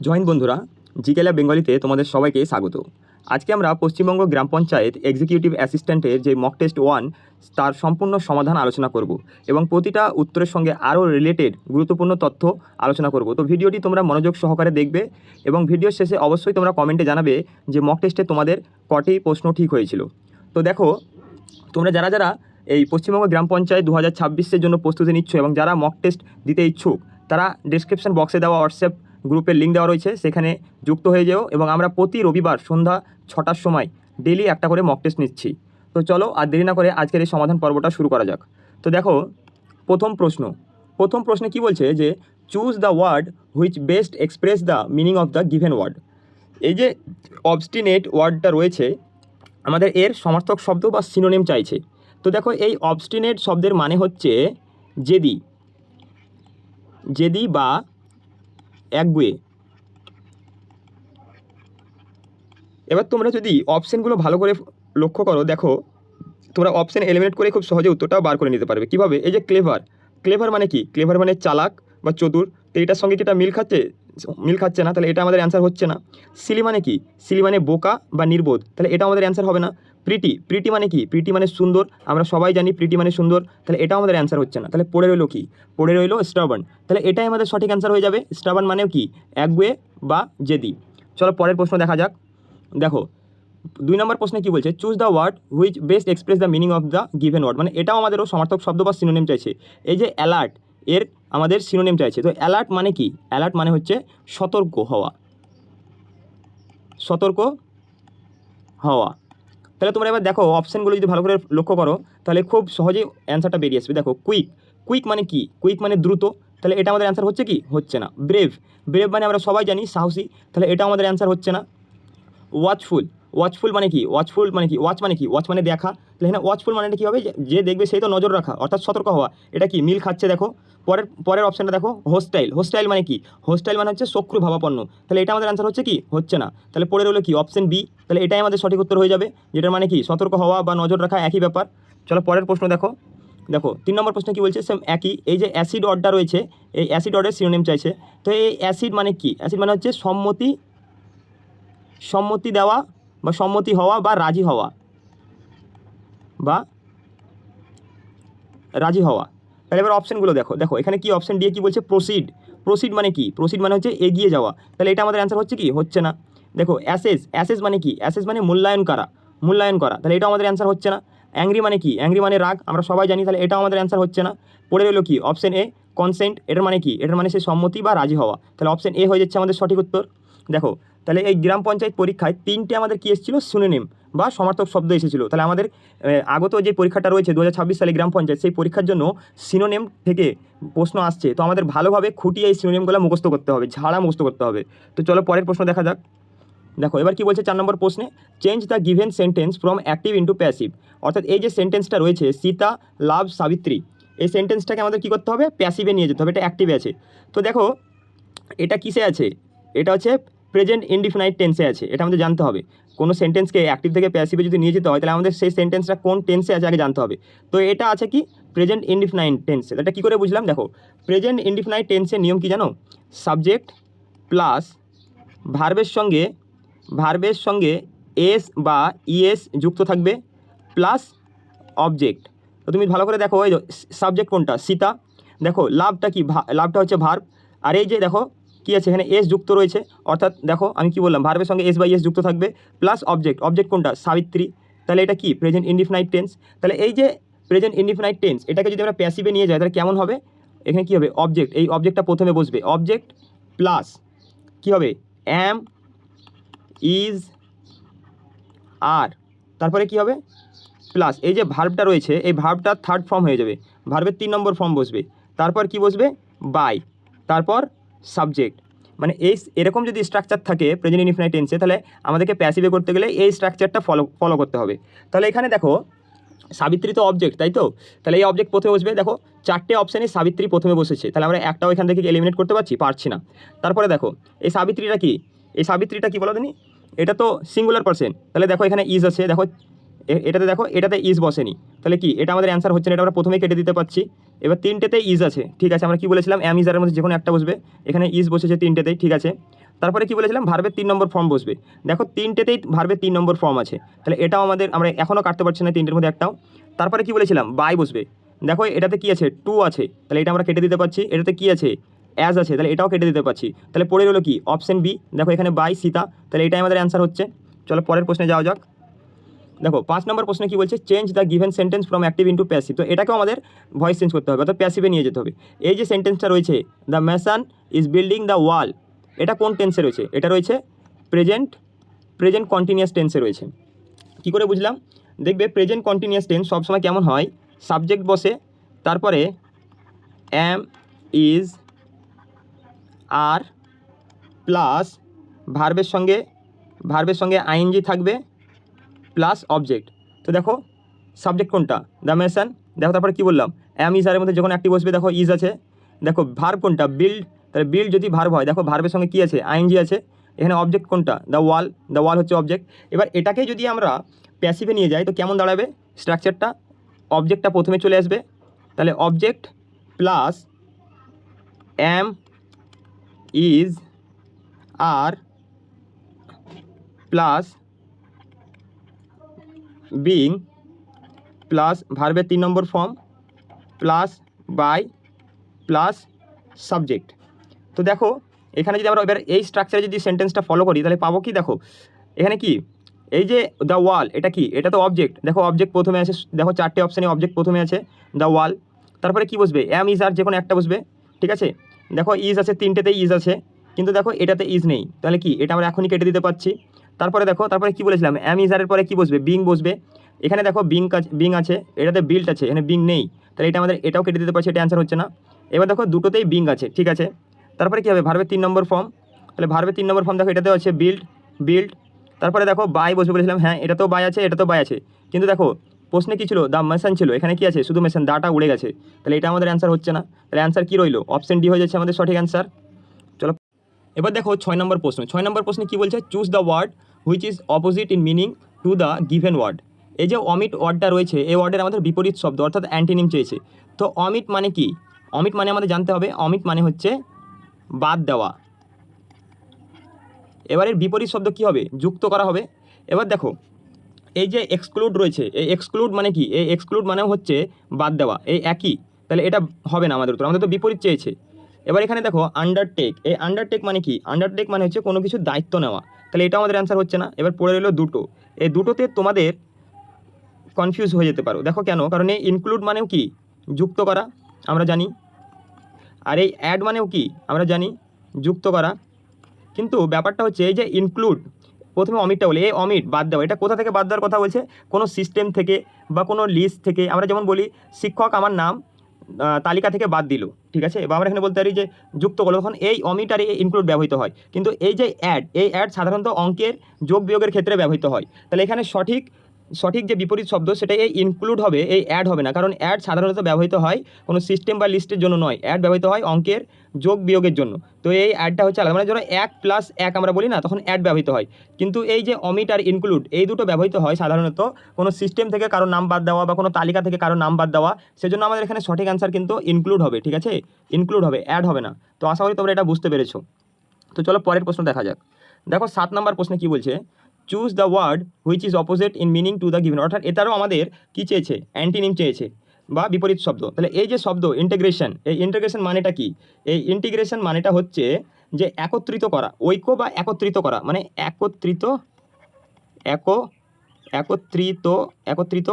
Join বন্ধুরা, GK lab বেঙ্গলিতে তোমাদের সবাইকে স্বাগত। আজকে আমরা পশ্চিমবঙ্গ গ্রাম পঞ্চায়েত এক্সিকিউটিভ অ্যাসিস্ট্যান্টের যে মক টেস্ট 1 তার সম্পূর্ণ সমাধান আলোচনা করব এবং প্রতিটা উত্তরের সঙ্গে আরও রিলেটেড গুরুত্বপূর্ণ তথ্য আলোচনা করব। তো ভিডিওটি তোমরা মনোযোগ সহকারে দেখবে এবং ভিডিওর শেষে অবশ্যই তোমরা কমেন্টে জানাবে যে মক টেস্টে তোমাদের কটি প্রশ্ন ঠিক হয়েছিল। তো দেখো, তোমরা যারা যারা এই পশ্চিমবঙ্গ গ্রাম পঞ্চায়েত 2026-এর জন্য প্রস্তুতি নিচ্ছ এবং যারা মক টেস্ট দিতে ইচ্ছুক, তারা ডেসক্রিপশন বক্সে দেওয়া হোয়াটসঅ্যাপ গ্রুপের লিঙ্ক দেওয়া রয়েছে, সেখানে যুক্ত হয়ে যেও এবং আমরা প্রতি রবিবার সন্ধ্যা 6টার সময় ডেলি একটা করে মক টেস্ট নিচ্ছি। তো চলো আর দেরি না করে আজকের এই সমাধান পর্বটা শুরু করা যাক। তো দেখো, প্রথম প্রশ্নে কি বলছে যে choose the word which best express the meaning of the given word. এই যে অবস্টিনেট ওয়ার্ডটা রয়েছে, আমাদের এর সমার্থক শব্দ বা সিনোনিম চাইছে। তো দেখো, এই অবস্টিনেট শব্দের মানে হচ্ছে জেদি বা একগুঁয়ে। এবার তোমরা যদি অপশানগুলো ভালো করে লক্ষ্য করো, দেখো তোমরা অপশান এলিমিনেট করে খুব সহজে উত্তরটাও বার করে নিতে পারবে। কীভাবে? এই যে ক্লেভার মানে কি? ক্লেভার মানে চালাক বা চতুর। তো এটার সঙ্গে যেটা মিল খাচ্ছে না, তাহলে এটা আমাদের অ্যান্সার হচ্ছে না। সিলি মানে কি? সিলি মানে বোকা বা নির্বোধ, তাহলে এটা আমাদের অ্যান্সার হবে না। প্রিটি মানে কি? প্রিটি মানে সুন্দর, আমরা সবাই জানি প্রিটি মানে সুন্দর, তাহলে এটাও আমাদের অ্যান্সার হচ্ছে না। তাহলে পড়ে রইলো কি? পড়ে রইলো স্টাবার্ন। তাহলে এটাই আমাদের সঠিক অ্যান্সার হয়ে যাবে। স্টাবার্ন মানেও কি? একগুঁয়ে বা জেদি। চলো পরের প্রশ্ন দেখা যাক। দেখো 2 নম্বর প্রশ্নে কি বলছে? Choose the word which best express the meaning of the given word. মানে এটাও আমাদেরও সমার্থক শব্দ বা সিনোনিম চাইছে। এই যে অ্যালার্ট, এর আমাদের সিনোনিম চাইছে। তো অ্যালার্ট মানে কি? অ্যালার্ট মানে হচ্ছে সতর্ক হওয়া। তাহলে তোমরা এবার দেখো অপশানগুলো যদি ভালো করে লক্ষ্য করো, তাহলে খুব সহজেই অ্যান্সারটা বেরিয়ে আসবে। দেখো কুইক মানে কি? কুইক মানে দ্রুত, তাহলে এটা আমাদের অ্যান্সার হচ্ছে কি? হচ্ছে না। ব্রেভ মানে আমরা সবাই জানি সাহসী, তাহলে এটা আমাদের অ্যান্সার হচ্ছে না। ওয়াচফুল মানে কি? ওয়াচ মানে দেখা, তাহলে এখানে ওয়াচফুল মানে কী হবে? যে দেখবে সেই তো নজর রাখা, অর্থাৎ সতর্ক হওয়া। এটা কি? মিল খাচ্ছে। দেখো পরের অপশানটা দেখো, হোস্টাইল মানে কি? হোস্টাইল মানে হচ্ছে শত্রু ভাবাপন্ন, তাহলে এটা আমাদের অ্যান্সার হচ্ছে কি? হচ্ছে না। তাহলে পড়ে রইলো কি? Option B. তাহলে এটাই আমাদের সঠিক উত্তর হয়ে যাবে, যেটার মানে কি? সতর্ক হওয়া বা নজর রাখা একই ব্যাপার। চলো পরের প্রশ্ন দেখো 3 নম্বর প্রশ্নে কী বলছে? সেম একই। এই যে অ্যাসিড অর্ডার রয়েছে, এই অ্যাসিড অর্ডারের সিনোনিম চাইছে। তো এই অ্যাসিড মানে কি? অ্যাসিড মানে হচ্ছে সম্মতি দেওয়া বা সম্মতি হওয়া বা রাজি হওয়া। তাহলে এবার অপশানগুলো দেখো এখানে কি অপশান দিয়ে কি বলছে? প্রসিড মানে কি? প্রসিড মানে হচ্ছে এগিয়ে যাওয়া, তাহলে এটা আমাদের অ্যান্সার হচ্ছে কি? হচ্ছে না। দেখো অ্যাসেস মানে কি? অ্যাসেস মানে মূল্যায়ন করা, তাহলে এটাও আমাদের অ্যান্সার হচ্ছে না। অ্যাংরি মানে কি? অ্যাংরি মানে রাগ, আমরা সবাই জানি, তাহলে এটাও আমাদের অ্যান্সার হচ্ছে না। পড়ে রইলো কি? Option A consent. এটার মানে কি? এটার মানে সে সম্মতি বা রাজি হওয়া, তাহলে অপশান এ হয়ে যাচ্ছে আমাদের সঠিক উত্তর। দেখো তাহলে এই গ্রাম পঞ্চায়েত পরীক্ষায় 3টে আমাদের কি এসেছিলো? সিনোনিম বা সমার্থক শব্দ এসেছিলো। তাহলে আমাদের আগত যে পরীক্ষাটা রয়েছে 2026 সালে গ্রাম পঞ্চায়েত, সেই পরীক্ষার জন্য সিনোনিম থেকে প্রশ্ন আসছে। তো আমাদের ভালোভাবে খুঁটিয়ে এই সিনোনিমগুলো মুখস্থ করতে হবে, মুখস্থ করতে হবে। তো চলো পরের প্রশ্ন দেখা যাক। দেখো এবার কি বলছে 4 নম্বর প্রশ্নে? Change the given sentence from active into passive. অর্থাৎ এই যে সেন্টেন্সটা রয়েছে সীতা লাভ সাবিত্রী, এই সেন্টেন্সটাকে আমাদের কী করতে হবে? প্যাসিভে নিয়ে যেতে হবে। এটা অ্যাক্টিভে আছে। তো দেখো এটা কিসে আছে? এটা হচ্ছে প্রেজেন্ট ইনডিফিনাইট টেন্সে আছে। এটা আমাদের জানতে হবে। কোনো সেন্টেন্সকে অ্যাক্টিভ থেকে প্যাসিভে যদি নিয়ে যেতে হয়, তাহলে আমাদের সেই সেন্টেন্সটা কোন টেন্সে আছে আগে জানতে হবে। তো এটা আছে কি? প্রেজেন্ট ইনডিফিনাইট টেন্সে। এটা কী করে বুঝলাম? দেখো প্রেজেন্ট ইনডিফিনাইট টেন্সের নিয়ম কি জানো? সাবজেক্ট প্লাস ভার্বের সঙ্গে এস বা ইএস যুক্ত থাকবে প্লাস অবজেক্ট। তো তুমি ভালো করে দেখো, এই সাবজেক্ট কোনটা? সীতা। দেখো লাভটা কি? লাভটা হচ্ছে ভার্ব। আর এই যে দেখো কী আছে? এখানে এস যুক্ত রয়েছে, অর্থাৎ দেখো আমি কি বললাম? ভার্বের সঙ্গে এস বা ইএস যুক্ত থাকবে প্লাস অবজেক্ট কোনটা? সাবিত্রী। তাহলে এটা কি? Present indefinite tense. তাহলে এই যে প্রেজেন্ট ইনডিফিনাইট টেন্স, এটাকে যদি আমরা প্যাসিভে নিয়ে যাই, তাহলে কেমন হবে? এখানে কী হবে? অবজেক্ট, এই অবজেক্টটা প্রথমে বসবে, অবজেক্ট প্লাস কী হবে? অ্যাম, ইজ, আর, তারপরে কি হবে? প্লাস এই যে ভার্বটা রয়েছে, এই ভার্বটা থার্ড ফর্ম হয়ে যাবে, ভার্বের 3 নম্বর ফর্ম বসবে। তারপর কি বসবে? বাই, তারপর সাবজেক্ট। মানে এরকম যদি স্ট্রাকচার থাকে প্রেজেন্ট ইনডিফিনাইট টেন্সে, তাহলে আমাদেরকে প্যাসিভে করতে গেলে এই স্ট্রাকচারটা ফলো করতে হবে। তাহলে এখানে দেখো সাবিত্রী তো অবজেক্ট, তাই তো? তাহলে এই অবজেক্ট প্রথমে বসবে। দেখো 4টে অপশানে সাবিত্রী প্রথমে বসেছে, তাহলে আমরা একটাও এখান থেকে এলিমিনেট করতে পারছি না। তারপরে দেখো এই সাবিত্রীটা কি বলো দিনি? এটা তো সিঙ্গুলার পারসন, তাহলে দেখো এখানে ইজ আছে। দেখো এটাতে ইজ বসেনি, তাহলে কি? এটা আমাদের অ্যান্সার হচ্ছে না, এটা আমরা প্রথমেই কেটে দিতে পারছি। এবার 3টেতে ইজ আছে, ঠিক আছে। আমরা কি বলেছিলাম? অ্যাম ইজ এর মধ্যে যে কোনো একটা বসবে, এখানে ইজ বসেছে 3টেতেই, ঠিক আছে। তারপরে কি বলেছিলাম ভার্বের 3 নম্বর ফর্ম বসবে। দেখো তিনটেতেই ভার্বের 3 নম্বর ফর্ম আছে, তাহলে এটাও আমরা এখনও কাটতে পারছি না তিনটের মধ্যে একটাও। তারপরে কি বলেছিলাম বাই বসবে। দেখো এটাতে কি আছে টু আছে, তাহলে এটা আমরা কেটে দিতে পারছি। এটাতে কি আছে অ্যাজ আছে, তাহলে এটাও কেটে দিতে পারছি। তাহলে পড়ে রইলো কি অপশন বি। দেখো এখানে বাই সীতা, তাহলে এটাই আমাদের অ্যান্সার হচ্ছে। চলো পরের প্রশ্নে যাওয়া যাক। দেখো 5 নম্বর প্রশ্নে কি বলছে, change the given sentence from active into passive. তো এটাকেও আমাদের ভয়েস চেঞ্জ করতে হবে, অর্থাৎ প্যাসিভে নিয়ে যেতে হবে। এই যে সেন্টেন্সটা রয়েছে the mason is building the wall, এটা কোন টেন্সে রয়েছে? এটা রয়েছে প্রেজেন্ট কন্টিনিউয়াস টেন্সে রয়েছে। কি করে বুঝলাম? দেখবে প্রেজেন্ট কন্টিনিউয়াস টেন্স সবসময় কেমন হয়, সাবজেক্ট বসে, তারপরে এম ইজ আর প্লাস ভার্বের সঙ্গে আইএনজি থাকবে প্লাস অবজেক্ট। তো দেখো সাবজেক্ট কোনটা? The mason. দেখো তারপরে কী বললাম, অ্যাম ইজ আরের মধ্যে যখন অ্যাক্টিভ বসবে দেখো ইজ আছে। দেখো ভার্ব কোনটা? বিল্ড। তাহলে বিল্ড যদি ভার্ব হয়, দেখো ভার্বের সঙ্গে কী আছে? আইএনজি আছে। এখানে অবজেক্ট কোনটা? দ্য ওয়াল হচ্ছে অবজেক্ট। এবার এটাকে যদি আমরা প্যাসিভে নিয়ে যাই তো কেমন দাঁড়াবে স্ট্রাকচারটা? অবজেক্টটা প্রথমে চলে আসবে, তাহলে object plus am is are plus being plus ভার্বের 3 number form plus by plus subject. তো দেখো এখানে যদি আমরা এবার এই স্ট্রাকচারে যদি সেন্টেন্সটা ফলো করি তাহলে পাবো কি? দেখো এখানে কি এই যে দ্য ওয়াল, এটা কি? এটা তো অবজেক্ট। দেখো অবজেক্ট প্রথমে আছে, দেখো 4টে অপশানে অবজেক্ট প্রথমে আছে দ্য ওয়াল। তারপরে কি বসবে? অ্যাম ইজ আর যে কোনো একটা বসবে, ঠিক আছে। দেখো ইজ আছে, তিনটেতেই ইজ আছে, কিন্তু দেখো এটাতে ইজ নেই, তাহলে কি এটা আমরা এখনই কেটে দিতে পারছি। তারপরে দেখো তারপরে কি বলেছিলাম, অ্যাম ইজ আরের পরে কি বসবে? বিং বসবে। এখানে দেখো বিং আছে, এটাতে বিল্ট আছে, এখানে বিং নেই, তাহলে এটা আমাদের এটাও কেটে দিতে পারছি, এটা অ্যান্সার হচ্ছে না। এবার দেখো দুটোতেই বিং আছে, ঠিক আছে। তারপরে কী হবে? ভার্বের 3 নম্বর ফর্ম, তাহলে ভার্বের 3 নম্বর ফর্ম দেখো এটাতেও আছে বিল্ড। তারপরে দেখো বাই বসবে বলেছিলাম, হ্যাঁ এটাতেও বাই আছে, এটাতেও বাই আছে, কিন্তু দেখো প্রশ্নে কী ছিল? দ্য মেশন ছিল, এখানে কি আছে? শুধু মেশন, দাটা উড়ে গেছে, তাহলে এটা আমাদের অ্যান্সার হচ্ছে না। তাহলে অ্যান্সার কী রইলো? অপশন ডি হয়ে যাচ্ছে আমাদের সঠিক অ্যান্সার। চলো এবার দেখো 6 নম্বর প্রশ্ন। 6 নম্বর প্রশ্নে কী বলছে? Choose the word which is opposite in meaning to the given word. এই যে অমিট ওয়ার্ডটা রয়েছে, এই ওয়ার্ডের আমাদের বিপরীত শব্দ অর্থাৎ অ্যান্টিনিম চেয়েছে। তো অমিট মানে কি? অমিট মানে আমাদের জানতে হবে, অমিট মানে হচ্ছে বাদ দেওয়া। এবার এর বিপরীত শব্দ কী হবে? যুক্ত করা হবে। এবার দেখো এই যে এক্সক্লুড রয়েছে, এই এক্সক্লুড মানে কি? এই এক্সক্লুড মানে হচ্ছে বাদ দেওয়া, এই একই, তাহলে এটা হবে না আমাদের উত্তর, আমাদের তো বিপরীত চেয়েছে। এবার এখানে দেখো আন্ডারটেক, এই আন্ডারটেক মানে কি? আন্ডারটেক মানে হচ্ছে কোনো কিছু দায়িত্ব নেওয়া, তাহলে এটাও আমাদের অ্যান্সার হচ্ছে না। এবার পড়ে রইলো দুটো, এই দুটোতে তোমাদের কনফিউজ হয়ে যেতে পারো। দেখো কেন? কারণ এই ইনক্লুড মানেও কি? যুক্ত করা, আমরা জানি। আর এই অ্যাড মানেও কি? আমরা জানি, যুক্ত করা। কিন্তু ব্যাপারটা হচ্ছে এই যে ইনক্লুড, প্রথমে অমিটটা বলি, এই অমিট বাদ দেওয়া, এটা কোথা থেকে বাদ দেওয়ার কথা বলছে? কোনো সিস্টেম থেকে বা কোনো লিস্ট থেকে। আমরা যেমন বলি শিক্ষক আমার নাম তালিকা থেকে বাদ দিল, ঠিক আছে, বা আমরা এখানে বলতে পারি যে যুক্ত করলো, তখন এই অমিট আর এই ইনক্লুড ব্যবহৃত হয়। কিন্তু এই যে অ্যাড, এই অ্যাড সাধারণত অঙ্কের যোগ বিয়োগের ক্ষেত্রে ব্যবহৃত হয়। তাহলে এখানে সঠিক যে বিপরীত শব্দ সেটা এই ইনক্লুড হবে, এই অ্যাড হবে না, কারণ অ্যাড সাধারণত ব্যবহৃত হয় কোনো সিস্টেম বা লিস্টের জন্য নয়, অ্যাড ব্যবহৃত হয় অঙ্কের যোগ বিয়োগের জন্য। তো এই অ্যাডটা হচ্ছে আলাদা, মানে যখন 1 + 1 আমরা বলি না, তখন অ্যাড ব্যবহৃত হয়। কিন্তু এই যে অমিট আর ইনক্লুড, এই দুটো ব্যবহৃত হয় সাধারণত কোনো সিস্টেম থেকে কারো নাম বাদ দেওয়া বা কোনো তালিকা থেকে কারো নাম বাদ দেওয়া। সেজন্য আমাদের এখানে সঠিক অ্যান্সার কিন্তু ইনক্লুড হবে, ঠিক আছে, ইনক্লুড হবে, অ্যাড হবে না। তো আশা করি তোমরা এটা বুঝতে পেরেছো। তো চলো পরের প্রশ্ন দেখা যাক। দেখো 7 নম্বর প্রশ্নে কি বলছে? Choose the word which is opposite in meaning to the given. অর্থাৎ এটারও আমাদের কী চেয়েছে? অ্যান্টিনিম চেয়েছে বা বিপরীত শব্দ। তাহলে এই যে শব্দ ইন্টিগ্রেশন, এই ইন্টিগ্রেশন মানেটা কি? এই ইন্টিগ্রেশন মানেটা হচ্ছে যে একত্রিত করা, ঐক্য বা একত্রিত করা, মানে একত্রিত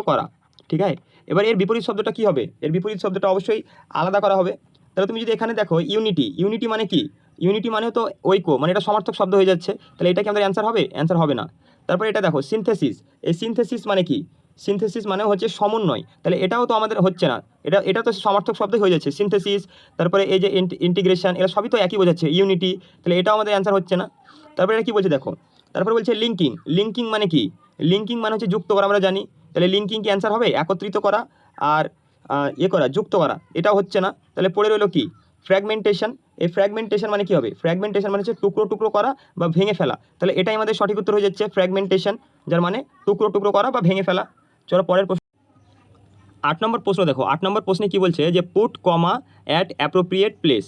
করা, ঠিক আছে। এবার এর বিপরীত শব্দটা কী হবে? এর বিপরীত শব্দটা অবশ্যই আলাদা করা হবে। তাহলে তুমি যদি এখানে দেখো ইউনিটি মানে কি? ইউনিটি মানে তো ঐক্য, মানে এটা সমার্থক শব্দ হয়ে যাচ্ছে, তাহলে এটা কি আমাদের অ্যান্সার হবে? অ্যান্সার হবে না। তারপরে এটা দেখো সিনথেসিস, এই সিনথেসিস মানে কি? সিনথেসিস মানে হচ্ছে সমন্বয়, তাহলে এটাও তো আমাদের হচ্ছে না, এটা তো সমার্থক শব্দই হয়ে যাচ্ছে সিনথেসিস। তারপরে এই যে ইন্টিগ্রেশন, এরা সবই তো একই বোঝাচ্ছে, ইউনিটি, তাহলে এটাও আমাদের অ্যান্সার হচ্ছে না। তারপরে এটা কী বলছে দেখো, তারপরে বলছে লিঙ্কিং মানে কি? লিঙ্কিং মানে হচ্ছে যুক্ত করা, আমরা জানি, তাহলে লিঙ্কিং কি অ্যান্সার হবে? একত্রিত করা আর যুক্ত করা, এটাও হচ্ছে না। তাহলে পড়ে রইলো কি? ফ্র্যাগমেন্টেশন। এই ফ্র্যাগমেন্টেশন মানে কী হবে? ফ্র্যাগমেন্টেশন মানে হচ্ছে টুকরো করা বা ভেঙে ফেলা, তাহলে এটাই আমাদের সঠিক উত্তর হয়ে যাচ্ছে ফ্র্যাগমেন্টেশন, যার মানে টুকরো করা বা ভেঙে ফেলা। চলো পরের প্রশ্ন। 8 নম্বর প্রশ্ন দেখো, 8 নম্বর প্রশ্নে কী বলছে? যে put comma at appropriate place,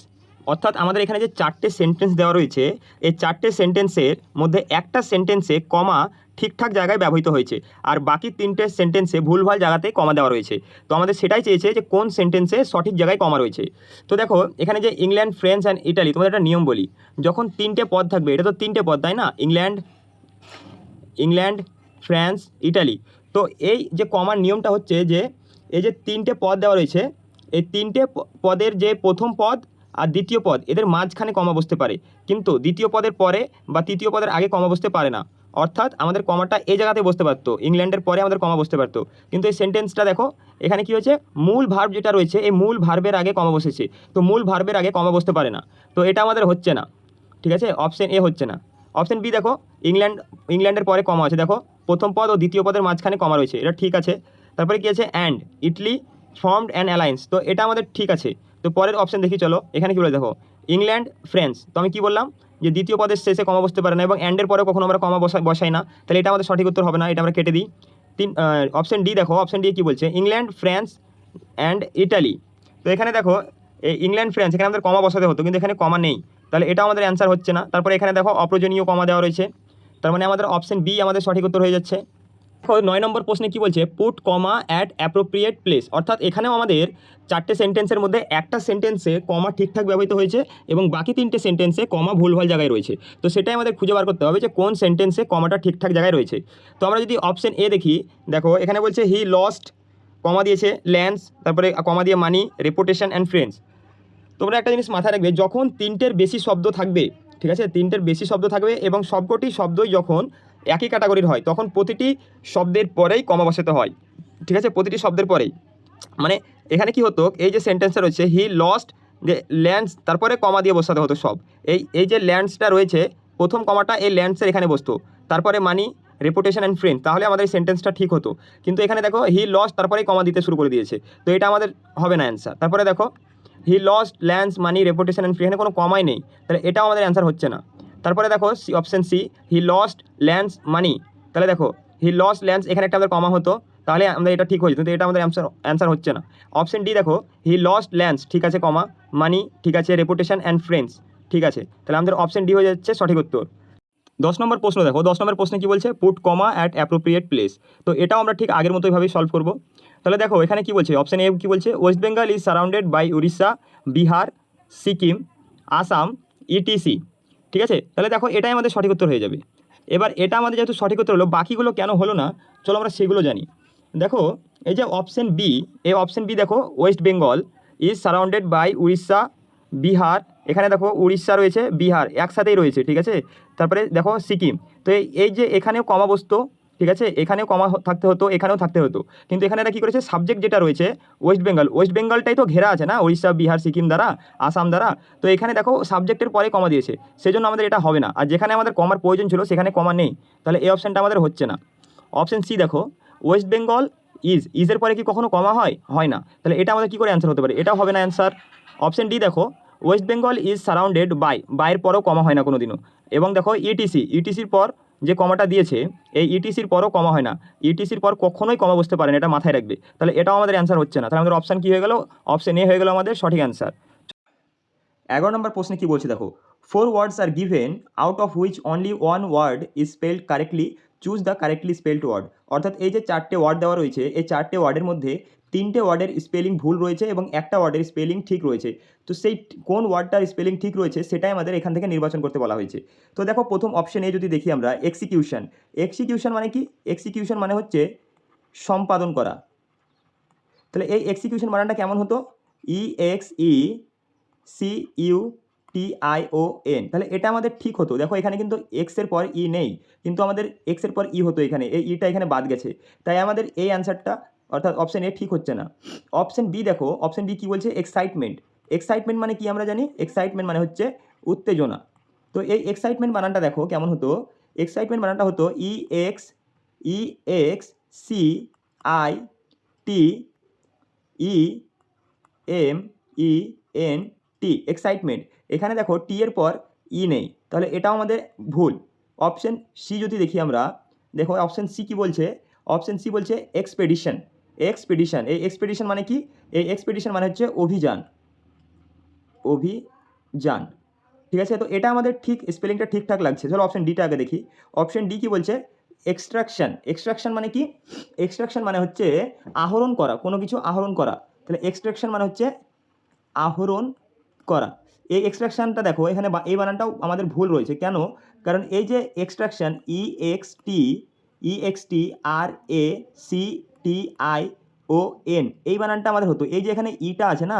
অর্থাৎ আমাদের এখানে যে 4টে সেন্টেন্স দেওয়া রয়েছে, এই 4টে সেন্টেন্সের মধ্যে একটা সেন্টেন্সে কমা ঠিকঠাক জায়গায় ব্যবহৃত হয়েছে, আর বাকি 3টে সেন্টেন্সে ভুলভাল জায়গাতে কমা দেওয়া রয়েছে। তো আমাদের সেটাই চেয়েছে যে কোন সেন্টেন্সে সঠিক জায়গায় কমা রয়েছে। তো দেখো এখানে যে ইংল্যান্ড, ফ্রান্স অ্যান্ড ইটালি, তোমাদের একটা নিয়ম বলি, যখন 3টে পদ থাকবে, এটা তো 3টে পদ তাই না, ইংল্যান্ড, ফ্রান্স, ইটালি। তো এই যে কমার নিয়মটা হচ্ছে যে এই যে 3টে পদ দেওয়া রয়েছে, এই 3টে পদের যে প্রথম পদ আর দ্বিতীয় পদ, এদের মাঝখানে কমা বসতে পারে, কিন্তু দ্বিতীয় পদের পরে বা তৃতীয় পদের আগে কমা বসতে পারে না। অর্থাৎ আমাদের কমাটা এই জায়গাতে বসতে পারতো, ইংল্যান্ডের পরে আমাদের কমা বসতে পারতো, কিন্তু এই সেন্টেন্সটা দেখো এখানে কি হয়েছে, মূল ভার্ব যেটা রয়েছে এই মূল ভার্বের আগে কমা বসেছে, তো মূল ভার্বের আগে কমা বসতে পারে না, তো এটা আমাদের হচ্ছে না। ঠিক আছে, অপশন এ হচ্ছে না। অপশন বি দেখো, ইংল্যান্ডের পরে কমা আছে, দেখো প্রথম পদ ও দ্বিতীয় পদের মাঝখানে কমা রয়েছে, এটা ঠিক আছে। তারপরে কি আছে, and Italy formed an alliance, তো এটা আমাদের ঠিক আছে। তো পরের অপশন দেখি চলো, এখানে কি বলে দেখো, ইংল্যান্ড, ফ্রান্স, তো আমি কি বললাম যে দ্বিতীয় পদের শেষে কমা বসতে পারে না, এবং অ্যান্ডের পরে কখনো আমরা কমা বসাই না, তাহলে এটা আমাদের সঠিক উত্তর হবে না, এটা আমরা কেটে দিই। অপশন ডি দেখো, অপশন ডি কি বলছে, ইংল্যান্ড, ফ্রান্স অ্যান্ড ইটালি। তো এখানে দেখো এই ইংল্যান্ড, ফ্রান্স, এখানে আমাদের কমা বসাতে হতো, কিন্তু এখানে কমা নেই, তাহলে এটা আমাদের অ্যান্সার হচ্ছে না। তারপরে এখানে দেখো অপ্রয়োজনীয় কমা দেওয়া রয়েছে, তার মানে আমাদের অপশন বি আমাদের সঠিক উত্তর হয়ে যাচ্ছে। দেখো 9 নম্বর প্রশ্নে কি বলছে, put comma at appropriate place, অর্থাৎ এখানেও আমাদের 4টে সেন্টেন্সের মধ্যে একটা সেন্টেন্সে কমা ঠিকঠাক ব্যবহৃত হয়েছে এবং বাকি 3টে সেন্টেন্সে কমা ভুলভাল জায়গায় রয়েছে। তো সেটাই আমাদের খুঁজে বার করতে হবে যে কোন সেন্টেন্সে কমাটা ঠিকঠাক জায়গায় রয়েছে। তো আমরা যদি অপশন এ দেখি, দেখো এখানে বলছে হি লস্ট, কমা দিয়েছে ল্যান্ডস, তারপরে কমা দিয়ে মানি, রেপুটেশন অ্যান্ড ফ্রেন্ডস। তোমরা একটা জিনিস মাথায় রাখবে, যখন 3টের বেশি শব্দ থাকবে, ঠিক আছে, 3টের বেশি শব্দ থাকবে এবং সবকটি শব্দই যখন একই ক্যাটাগরির হয়, তখন প্রতিটি শব্দের পরেই কমা বসাতে হয়। ঠিক আছে, প্রতিটি শব্দের পরেই, মানে এখানে কি হতো, এই যে সেন্টেন্সটা রয়েছে হি লস্ট যে ল্যান্ডস, তারপরে কমা দিয়ে বসাতে হতো সব। এই যে ল্যান্ডসটা রয়েছে, প্রথম কমাটা এই ল্যান্ডসের এখানে বসতো, তারপরে মানি, রেপুটেশন অ্যান্ড ফ্রেন্ড, তাহলে আমাদের এই সেন্টেন্সটা ঠিক হতো। কিন্তু এখানে দেখো হি লস্ট, তারপরেই কমা দিতে শুরু করে দিয়েছে, তো এটা আমাদের হবে না অ্যান্সার। তারপরে দেখো হি lost lands, money, reputation and free, এখানে কোনো কমাই নেই, তাহলে এটাও আমাদের অ্যান্সার হচ্ছে না। তারপরে দেখো option C, he lost lands, money, তাহলে দেখো হি লস্ট ল্যান্ডস, এখানে একটা আমাদের কমা হতো, তাহলে আমাদের এটা ঠিক হয়েছে, কিন্তু এটা আমাদের অ্যান্সার হচ্ছে না। অপশন ডি দেখো, হি লস্ট ল্যান্ডস, ঠিক আছে, কমা, মানি ঠিক আছে, রেপুটেশন অ্যান্ড ফ্রেন্ডস ঠিক আছে, তাহলে আমাদের অপশন ডি হয়ে যাচ্ছে সঠিক উত্তর। 10 নম্বর প্রশ্ন দেখো, 10 নম্বর প্রশ্নে কি বলছে, put comma at appropriate place, তো এটাও আমরা ঠিক আগের মতোইভাবেই সলভ করব। তাহলে দেখো এখানে কি বলছে, অপশন এ কি বলছে, West Bengal is surrounded by Orissa, Bihar, Sikkim, Assam, etc. ঠিক আছে, তাহলে দেখো এটাই আমাদের সঠিক উত্তর হয়ে যাবে। এবার এটা আমাদের যেহেতু সঠিক উত্তর হলো, বাকিগুলো কেন হলো না চলো আমরা সেগুলো জানি। দেখো এই যে অপশন বি, এই অপশন বি দেখো, West Bengal is surrounded by Orissa, Bihar, এখানে দেখো উড়িষ্যা রয়েছে, বিহার একসাথেই রয়েছে, ঠিক আছে, তারপরে দেখো সিকিম। তো এই যে এখানেও কমা বসতো, ঠিক আছে, এখানেও কমা থাকতে হতো, এখানেও থাকতে হতো, কিন্তু এখানে এরা কী করেছে, সাবজেক্ট যেটা রয়েছে ওয়েস্ট বেঙ্গলটাই তো ঘেরা আছে না উড়িষ্যা, বিহার, সিকিম দ্বারা, আসাম দ্বারা, তো এখানে দেখো সাবজেক্টের পরে কমা দিয়েছে, সেজন্য আমাদের এটা হবে না। আর যেখানে আমাদের কমার প্রয়োজন ছিল সেখানে কমা নেই, তাহলে এই অপশানটা আমাদের হচ্ছে না। অপশন সি দেখো, ওয়েস্ট বেঙ্গল ইজের পরে কি কখনো কমা হয় না, তাহলে এটা আমাদের কী করে অ্যান্সার হতে পারে, এটাও হবে না অ্যান্সার। অপশন ডি দেখো, ওয়েস্ট বেঙ্গল ইজ সারাউন্ডেড বাইয়ের পরেও কমা হয় না কোনো দিনও, এবং দেখো ইটিসির পর যে কমাটা দিয়েছে, এই ইটিসির পরও কমা হয় না, ইটিসির পর কখনোই কমা বসতে পারে না, এটা মাথায় রাখবে, তাহলে এটাও আমাদের অ্যান্সার হচ্ছে না। তাহলে আমাদের অপশান কী হয়ে গেল, অপশন এ হয়ে গেল আমাদের সঠিক অ্যান্সার। 11 নম্বর প্রশ্নে কি বলছে দেখো, 4 words are given out of which only 1 word is spelled correctly, choose the correctly spelled word, অর্থাৎ এই যে 4টে ওয়ার্ড দেওয়া রয়েছে, এই 4টে ওয়ার্ডের মধ্যে 3টে ওয়ার্ডের স্পেলিং ভুল রয়েছে এবং একটা ওয়ার্ডের স্পেলিং ঠিক রয়েছে, তো সেই কোন ওয়ার্ডটার স্পেলিং ঠিক রয়েছে সেটাই আমাদের এখান থেকে নির্বাচন করতে বলা হয়েছে। তো দেখো প্রথম অপশন এ যদি দেখি আমরা, এক্সিকিউশন মানে কি, এক্সিকিউশন মানে হচ্ছে সম্পাদন করা, তাহলে এই এক্সিকিউশন বানানটা কেমন হতো, EXECUTION, তাহলে এটা আমাদের ঠিক হতো। দেখো এখানে কিন্তু এক্সের পর ই নেই, কিন্তু আমাদের এক্সের পর ই হতো, এখানে এই ইটা এখানে বাদ গেছে, তাই আমাদের এই অ্যান্সারটা অর্থাৎ অপশন এ ঠিক হচ্ছে না। অপশন বি দেখো, অপশন বি কী বলছে, এক্সাইটমেন্ট মানে কি আমরা জানি, এক্সাইটমেন্ট মানে হচ্ছে উত্তেজনা, তো এই এক্সাইটমেন্ট বানানটা দেখো কেমন হতো, এক্সাইটমেন্ট বানানটা হতো EXECITEMENT, এক্সাইটমেন্ট, এখানে দেখো টি এর পর ই নেই, তাহলে এটাও আমাদের ভুল। অপশন সি যদি দেখি আমরা, দেখো অপশন সি কী বলছে, অপশন সি বলছে এক্সপেডিশন, এই এক্সপেডিশন মানে কি, এই এক্সপেডিশন মানে হচ্ছে অভিযান, যান। ঠিক আছে, তো এটা আমাদের ঠিক স্পেলিংটা ঠিকঠাক লাগছে। চলো অপশন ডিটা আগে দেখি। অপশন ডি কি বলছে? এক্সট্রাকশন। এক্সট্রাকশন মানে কি? এক্সট্রাকশন মানে হচ্ছে আহরণ করা, কোনো কিছু আহরণ করা। তাহলে এক্সট্রাকশন মানে হচ্ছে আহরণ করা। এই এক্সট্রাকশনটা দেখো এখানে এই বানানটাও আমাদের ভুল রয়েছে। কেন? কারণ এই যে এক্সট্রাকশন EXTRACTION এই বানানটা আমাদের হতো, এই যে এখানে ইটা আছে না,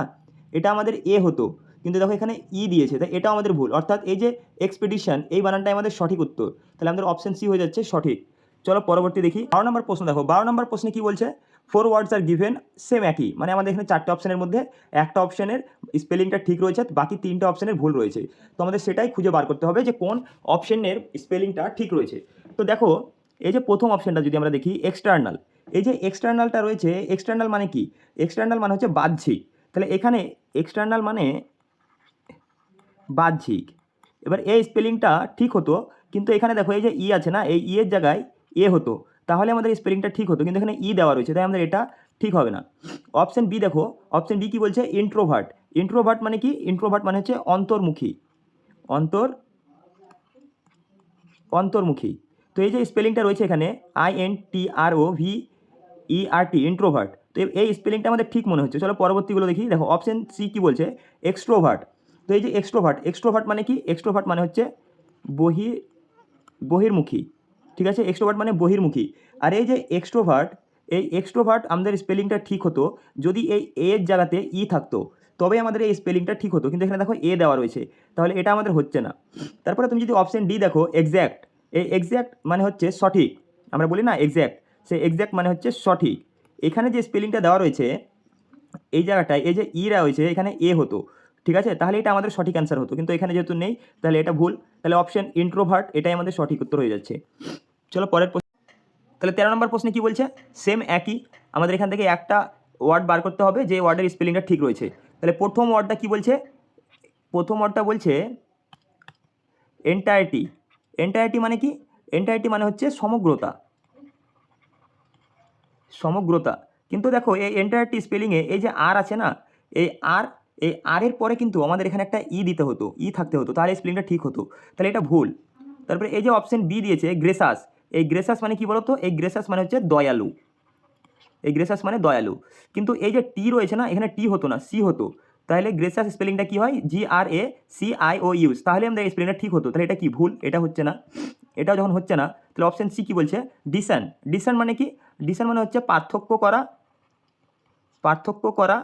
এটা আমাদের এ হতো, কিন্তু দেখো এখানে ই দিয়েছে, তাই এটাও আমাদের ভুল। অর্থাৎ এই যে এক্সপেডিশন এই বানানটাই আমাদের সঠিক উত্তর। তাহলে আমাদের অপশন সি হয়ে যাচ্ছে সঠিক। চলো পরবর্তী দেখি। 12 নম্বর প্রশ্ন দেখো। 12 নম্বর প্রশ্নে কি বলছে? 4 ওয়ার্ডস আর গিভেন সেম একই, মানে আমাদের এখানে 4টে অপশনের মধ্যে একটা অপশনের স্পেলিংটা ঠিক রয়েছে, বাকি 3টে অপশনের ভুল রয়েছে। তো আমাদের সেটাই খুঁজে বার করতে হবে যে কোন অপশনের স্পেলিংটা ঠিক রয়েছে। তো দেখো এই যে প্রথম অপশনটা যদি আমরা দেখি এক্সটার্নাল, এই যে এক্সটার্নালটা রয়েছে, এক্সটার্নাল মানে কি? এক্সটার্নাল মানে হচ্ছে বাহ্যিক। তাহলে এখানে এক্সটার্নাল মানে বাহ্যিক। এবার এই স্পেলিংটা ঠিক হতো, কিন্তু এখানে দেখো এই যে ই আছে না, এই ই এর জায়গায় এ হতো, তাহলে আমাদের স্পেলিংটা ঠিক হতো, কিন্তু এখানে ই দেওয়া রয়েছে, তাই আমাদের এটা ঠিক হবে না। অপশন বি দেখো, অপশন বি কি বলছে? ইন্ট্রোভার্ট। ইন্ট্রোভার্ট মানে কি? ইন্ট্রোভার্ট মানে হচ্ছে অন্তর্মুখী। অন্তর্মুখী। তো এই যে স্পেলিংটা রয়েছে এখানে INTROVERT, ইন্ট্রোভার্ট, তো এই স্পেলিংটা আমাদের ঠিক মনে হচ্ছে। চলো পরবর্তীগুলো দেখি। দেখো অপশন সি কি বলছে? এক্সট্রোভার্ট। তো এই যে এক্সট্রোভার্ট, এক্সট্রোভার্ট মানে কি? এক্সট্রোভার্ট মানে হচ্ছে বহির্মুখী। ঠিক আছে, এক্সট্রোভার্ট মানে বহির্মুখী। আর এই যে এক্সট্রোভার্ট, এই এক্সট্রোভার্ট আমাদের স্পেলিংটা ঠিক হতো যদি এই এর জায়গাতে ই থাকতো, তবে আমাদের এই স্পেলিংটা ঠিক হতো, কিন্তু এখানে দেখো এ দেওয়া রয়েছে, তাহলে এটা আমাদের হচ্ছে না। তারপরে তুমি যদি অপশন ডি দেখো এক্স্যাক্ট, এই এক্স্যাক্ট মানে হচ্ছে সঠিক। আমরা বলি না এক্স্যাক্ট, সেই এক্স্যাক্ট মানে হচ্ছে সঠিক। এখানে যে স্পেলিংটা দেওয়া রয়েছে এই জায়গাটায়, এই যে ইরা রয়েছে এখানে এ হতো, ঠিক আছে, তাহলে এটা আমাদের সঠিক অ্যান্সার হতো, কিন্তু এখানে যেহেতু নেই তাহলে এটা ভুল। তাহলে অপশন ইন্ট্রোভার্ট এটাই আমাদের সঠিক উত্তর হয়ে যাচ্ছে। চলো পরের প্রশ্ন। তাহলে 13 নম্বর প্রশ্নে কি বলছে? সেম একই, আমাদের এখান থেকে একটা ওয়ার্ড বার করতে হবে যে ওয়ার্ডের স্পেলিংটা ঠিক রয়েছে। তাহলে প্রথম ওয়ার্ডটা কি বলছে? প্রথম ওয়ার্ডটা বলছে এন্টায়ারটি। এন্টায়ারটি মানে কি? এন্টায়ারটি মানে হচ্ছে সমগ্রতা। সমগ্রতা। কিন্তু দেখো এই এন্টায়ারটি স্পেলিংয়ে এই যে আর আছে না, এই আর, এই আর এর পরে কিন্তু আমাদের এখানে একটা ই দিতে হতো, ই থাকতে হতো, তাহলে স্পেলিংটা ঠিক হতো, তাহলে এটা ভুল। তারপরে এই যে অপশন বি দিয়েছে গ্রেসাস, এই গ্রেসাস মানে কি বলতো? এই গ্রেসাস মানে হচ্ছে দয়ালু। এই গ্রেসাস মানে দয়ালু, কিন্তু এই যে টি রয়েছে না, এখানে টি হতো না, সি হতো, তাহলে গ্রেসাস স্পেলিংটা কি হয়? GRACIOUS, তাহলে আমাদের স্পেলিংটা ঠিক হতো, তাহলে এটা কি ভুল? এটা হচ্ছে না। এটাও যখন হচ্ছে না, তাহলে অপশন সি কি বলছে? ডিসান। ডিসান মানে কি? ডিসান মানে হচ্ছে পার্থক্য করা, পার্থক্য করা।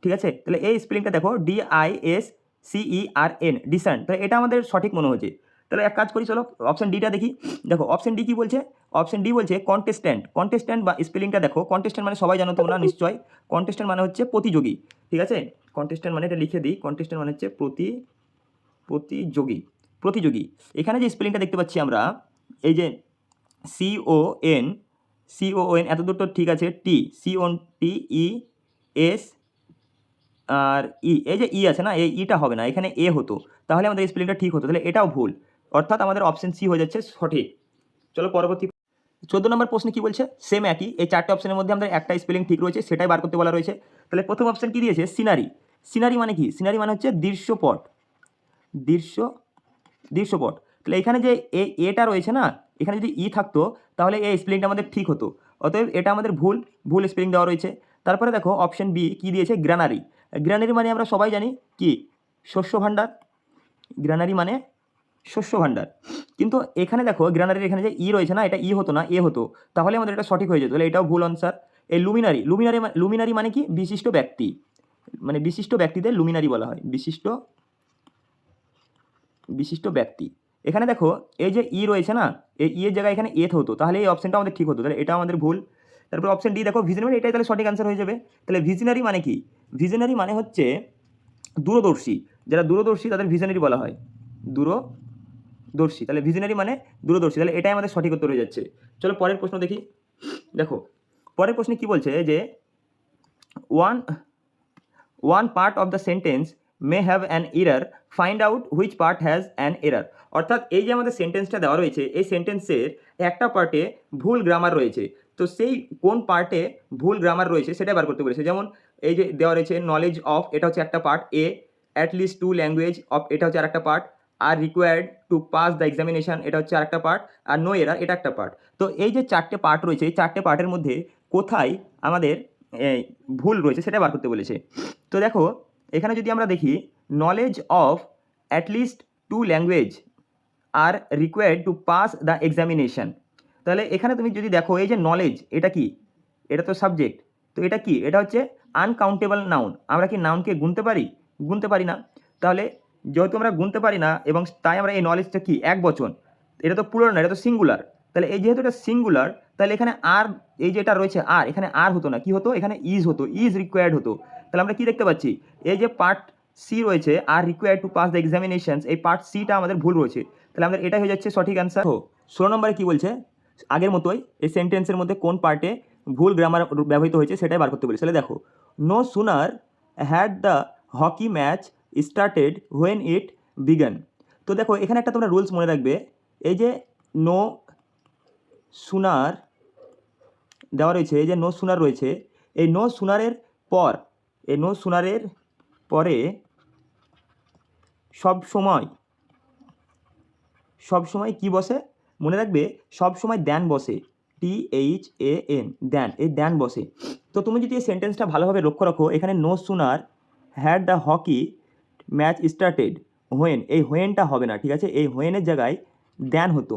ঠিক আছে, তাহলে এই স্পেলিংটা দেখো DISCERN, ডিসান, তাহলে এটা আমাদের সঠিক মনে হচ্ছে। তাহলে এক কাজ করি, চলো অপশন ডিটা দেখি। দেখো অপশন ডি কি বলছে? অপশন ডি বলছে কন্টেস্ট্যান্ট। কন্টেস্ট্যান্ট বা স্পেলিংটা দেখো, কন্টেস্ট্যান্ট মানে সবাই জানো তোমরা নিশ্চয়, কন্টেস্ট্যান্ট মানে হচ্ছে প্রতিযোগী। ঠিক আছে, কন্টেস্ট্যান্ট মানে এটা লিখে দিই, কন্টেস্ট্যান্ট মানে হচ্ছে প্রতিযোগী। প্রতিযোগী। এখানে যে স্পেলিংটা দেখতে পাচ্ছি আমরা, এই যে CON, CON এত দুটো ঠিক আছে, TCONTES আর ই, এই যে ই আছে না, এই ইটা হবে না, এখানে এ হতো, তাহলে আমাদের স্পেলিংটা ঠিক হতো, তাহলে এটাও ভুল, অর্থাৎ আমাদের অপশন সি হয়ে যাচ্ছে সঠিক। চলো পরবর্তী। 14 নম্বর প্রশ্নে কি বলছে? সেম একই, এই 4টে অপশনের মধ্যে আমাদের একটা স্পেলিং ঠিক রয়েছে, সেটাই বার করতে বলা রয়েছে। তাহলে প্রথম অপশন কি দিয়েছে? সিনারি। সিনারি মানে কি? সিনারি মানে হচ্ছে দৃশ্যপট। দৃশ্য দৃশ্যপট। তাহলে এখানে যে এটা রয়েছে না, এখানে যদি ই থাকতো তাহলে এই স্পেলিংটা আমাদের ঠিক হতো, অতএব এটা আমাদের ভুল, ভুল স্পেলিং দেওয়া রয়েছে। তারপরে দেখো অপশন বি কি দিয়েছে? গ্রানারি। গ্রানারি মানে আমরা সবাই জানি কি? শস্য ভাণ্ডার। গ্রানারি মানে শস্য ভাণ্ডার, কিন্তু এখানে দেখো গ্রানারির এখানে যে ই রয়েছে না, এটা ই হতো না, এ হতো, তাহলে আমাদের এটা সঠিক হয়ে যেত, তাহলে এটাও ভুল আনসার। এই লুমিনারি, লুমিনারি মানে কি? বিশিষ্ট ব্যক্তি, মানে বিশিষ্ট ব্যক্তিদের লুমিনারি বলা হয়, বিশিষ্ট ব্যক্তি। এখানে দেখো এই যে ই রয়েছে না, এই ই এর জায়গায় এখানে এথ হতো, তাহলে এই অপশনটা আমাদের ঠিক হতো, তাহলে এটা আমাদের ভুল। তারপর অপশন ডি দেখো ভিজনারি, এটাই তাহলে সঠিক অ্যান্সার হয়ে যাবে। তাহলে ভিজনারি মানে কি? ভিজনারি মানে হচ্ছে দূরদর্শী, যারা দূরদর্শী তাদের ভিজনারি বলা হয়, দূরদর্শী, তাহলে ভিজনারি মানে দূরদর্শী, তাহলে এটাই আমাদের সঠিক উত্তর হয়ে যাচ্ছে। চলো পরের প্রশ্ন দেখি। দেখো পরের প্রশ্নে কি বলছে যে one part of the sentence may have an error, find out which part has an error. অর্থাৎ এই যে আমাদের সেন্টেন্সটা দেওয়া রয়েছে, এই সেন্টেন্সের একটা পার্টে ভুল গ্রামার রয়েছে, তো সেই কোন পার্টে ভুল গ্রামার রয়েছে সেটা বার করতে বলেছে। যেমন এই যে দেওয়া রয়েছে নলেজ অফ, এটা হচ্ছে একটা part A, at least 2 language of, এটা হচ্ছে আরেকটা part. R required to pass the examination, এটা হচ্ছে আরেকটা পার্ট। আর নো এরার, এটা একটা পার্ট। তো এই যে 4টে পার্ট রয়েছে, এই 4টে পার্টের মধ্যে কোথায় আমাদের ভুল রয়েছে সেটা বার করতে বলেছে। তো দেখো এখানে যদি আমরা দেখি, knowledge of at least 2 language R required to pass the examination. তাহলে এখানে তুমি যদি দেখো, এই যে নলেজ, এটা কি? এটা তো সাবজেক্ট। তো এটা কি? এটা হচ্ছে আনকাউন্টেবল নাউন। আমরা কি নাউনকে গুনতে পারি? গুনতে পারি না। তাহলে যেহেতু আমরা গুনতে পারি না, এবং তাই আমরা এই নলেজটা কি এক বচন, এটা তো প্লুরাল না, এটা তো সিঙ্গুলার। তাহলে এই যেহেতু এটা সিঙ্গুলার, তাহলে এখানে আর, এই যে এটা রয়েছে আর, এখানে আর হতো না, কি হতো? এখানে ইজ হতো, ইজ রিকোয়ার্ড হতো। তাহলে আমরা কি দেখতে পাচ্ছি? এই যে পার্ট সি রয়েছে, আর required to pass the examinations, এই পার্ট সিটা আমাদের ভুল রয়েছে। তাহলে আমাদের এটা হয়ে যাচ্ছে সঠিক অ্যান্সার। 16 নম্বরে কী বলছে? আগের মতোই এই সেন্টেন্সের মধ্যে কোন পার্টে ভুল গ্রামার ব্যবহৃত হয়েছে সেটাই বার করতে বলেছে। তাহলে দেখো, no sooner had the hockey match started when it began. তো দেখো এখানে একটা তোমরা রুলস মনে রাখবে, এই যে নো সুনার দেওয়া রয়েছে, এই যে নো সুনার রয়েছে, এই নো সুনারের পর, এই নো সুনারের পরে সব সময় কি বসে? মনে রাখবে, সব সময় দ্যান বসে, THAN, দ্যান, এই দ্যান বসে। তো তুমি যদি এই সেন্টেন্সটা ভালোভাবে লক্ষ্য রাখো, এখানে no sooner had the hockey match started when, এই হোয়েনটা হবে না, ঠিক আছে? এই হোয়েনের জায়গায় দ্যান হতো,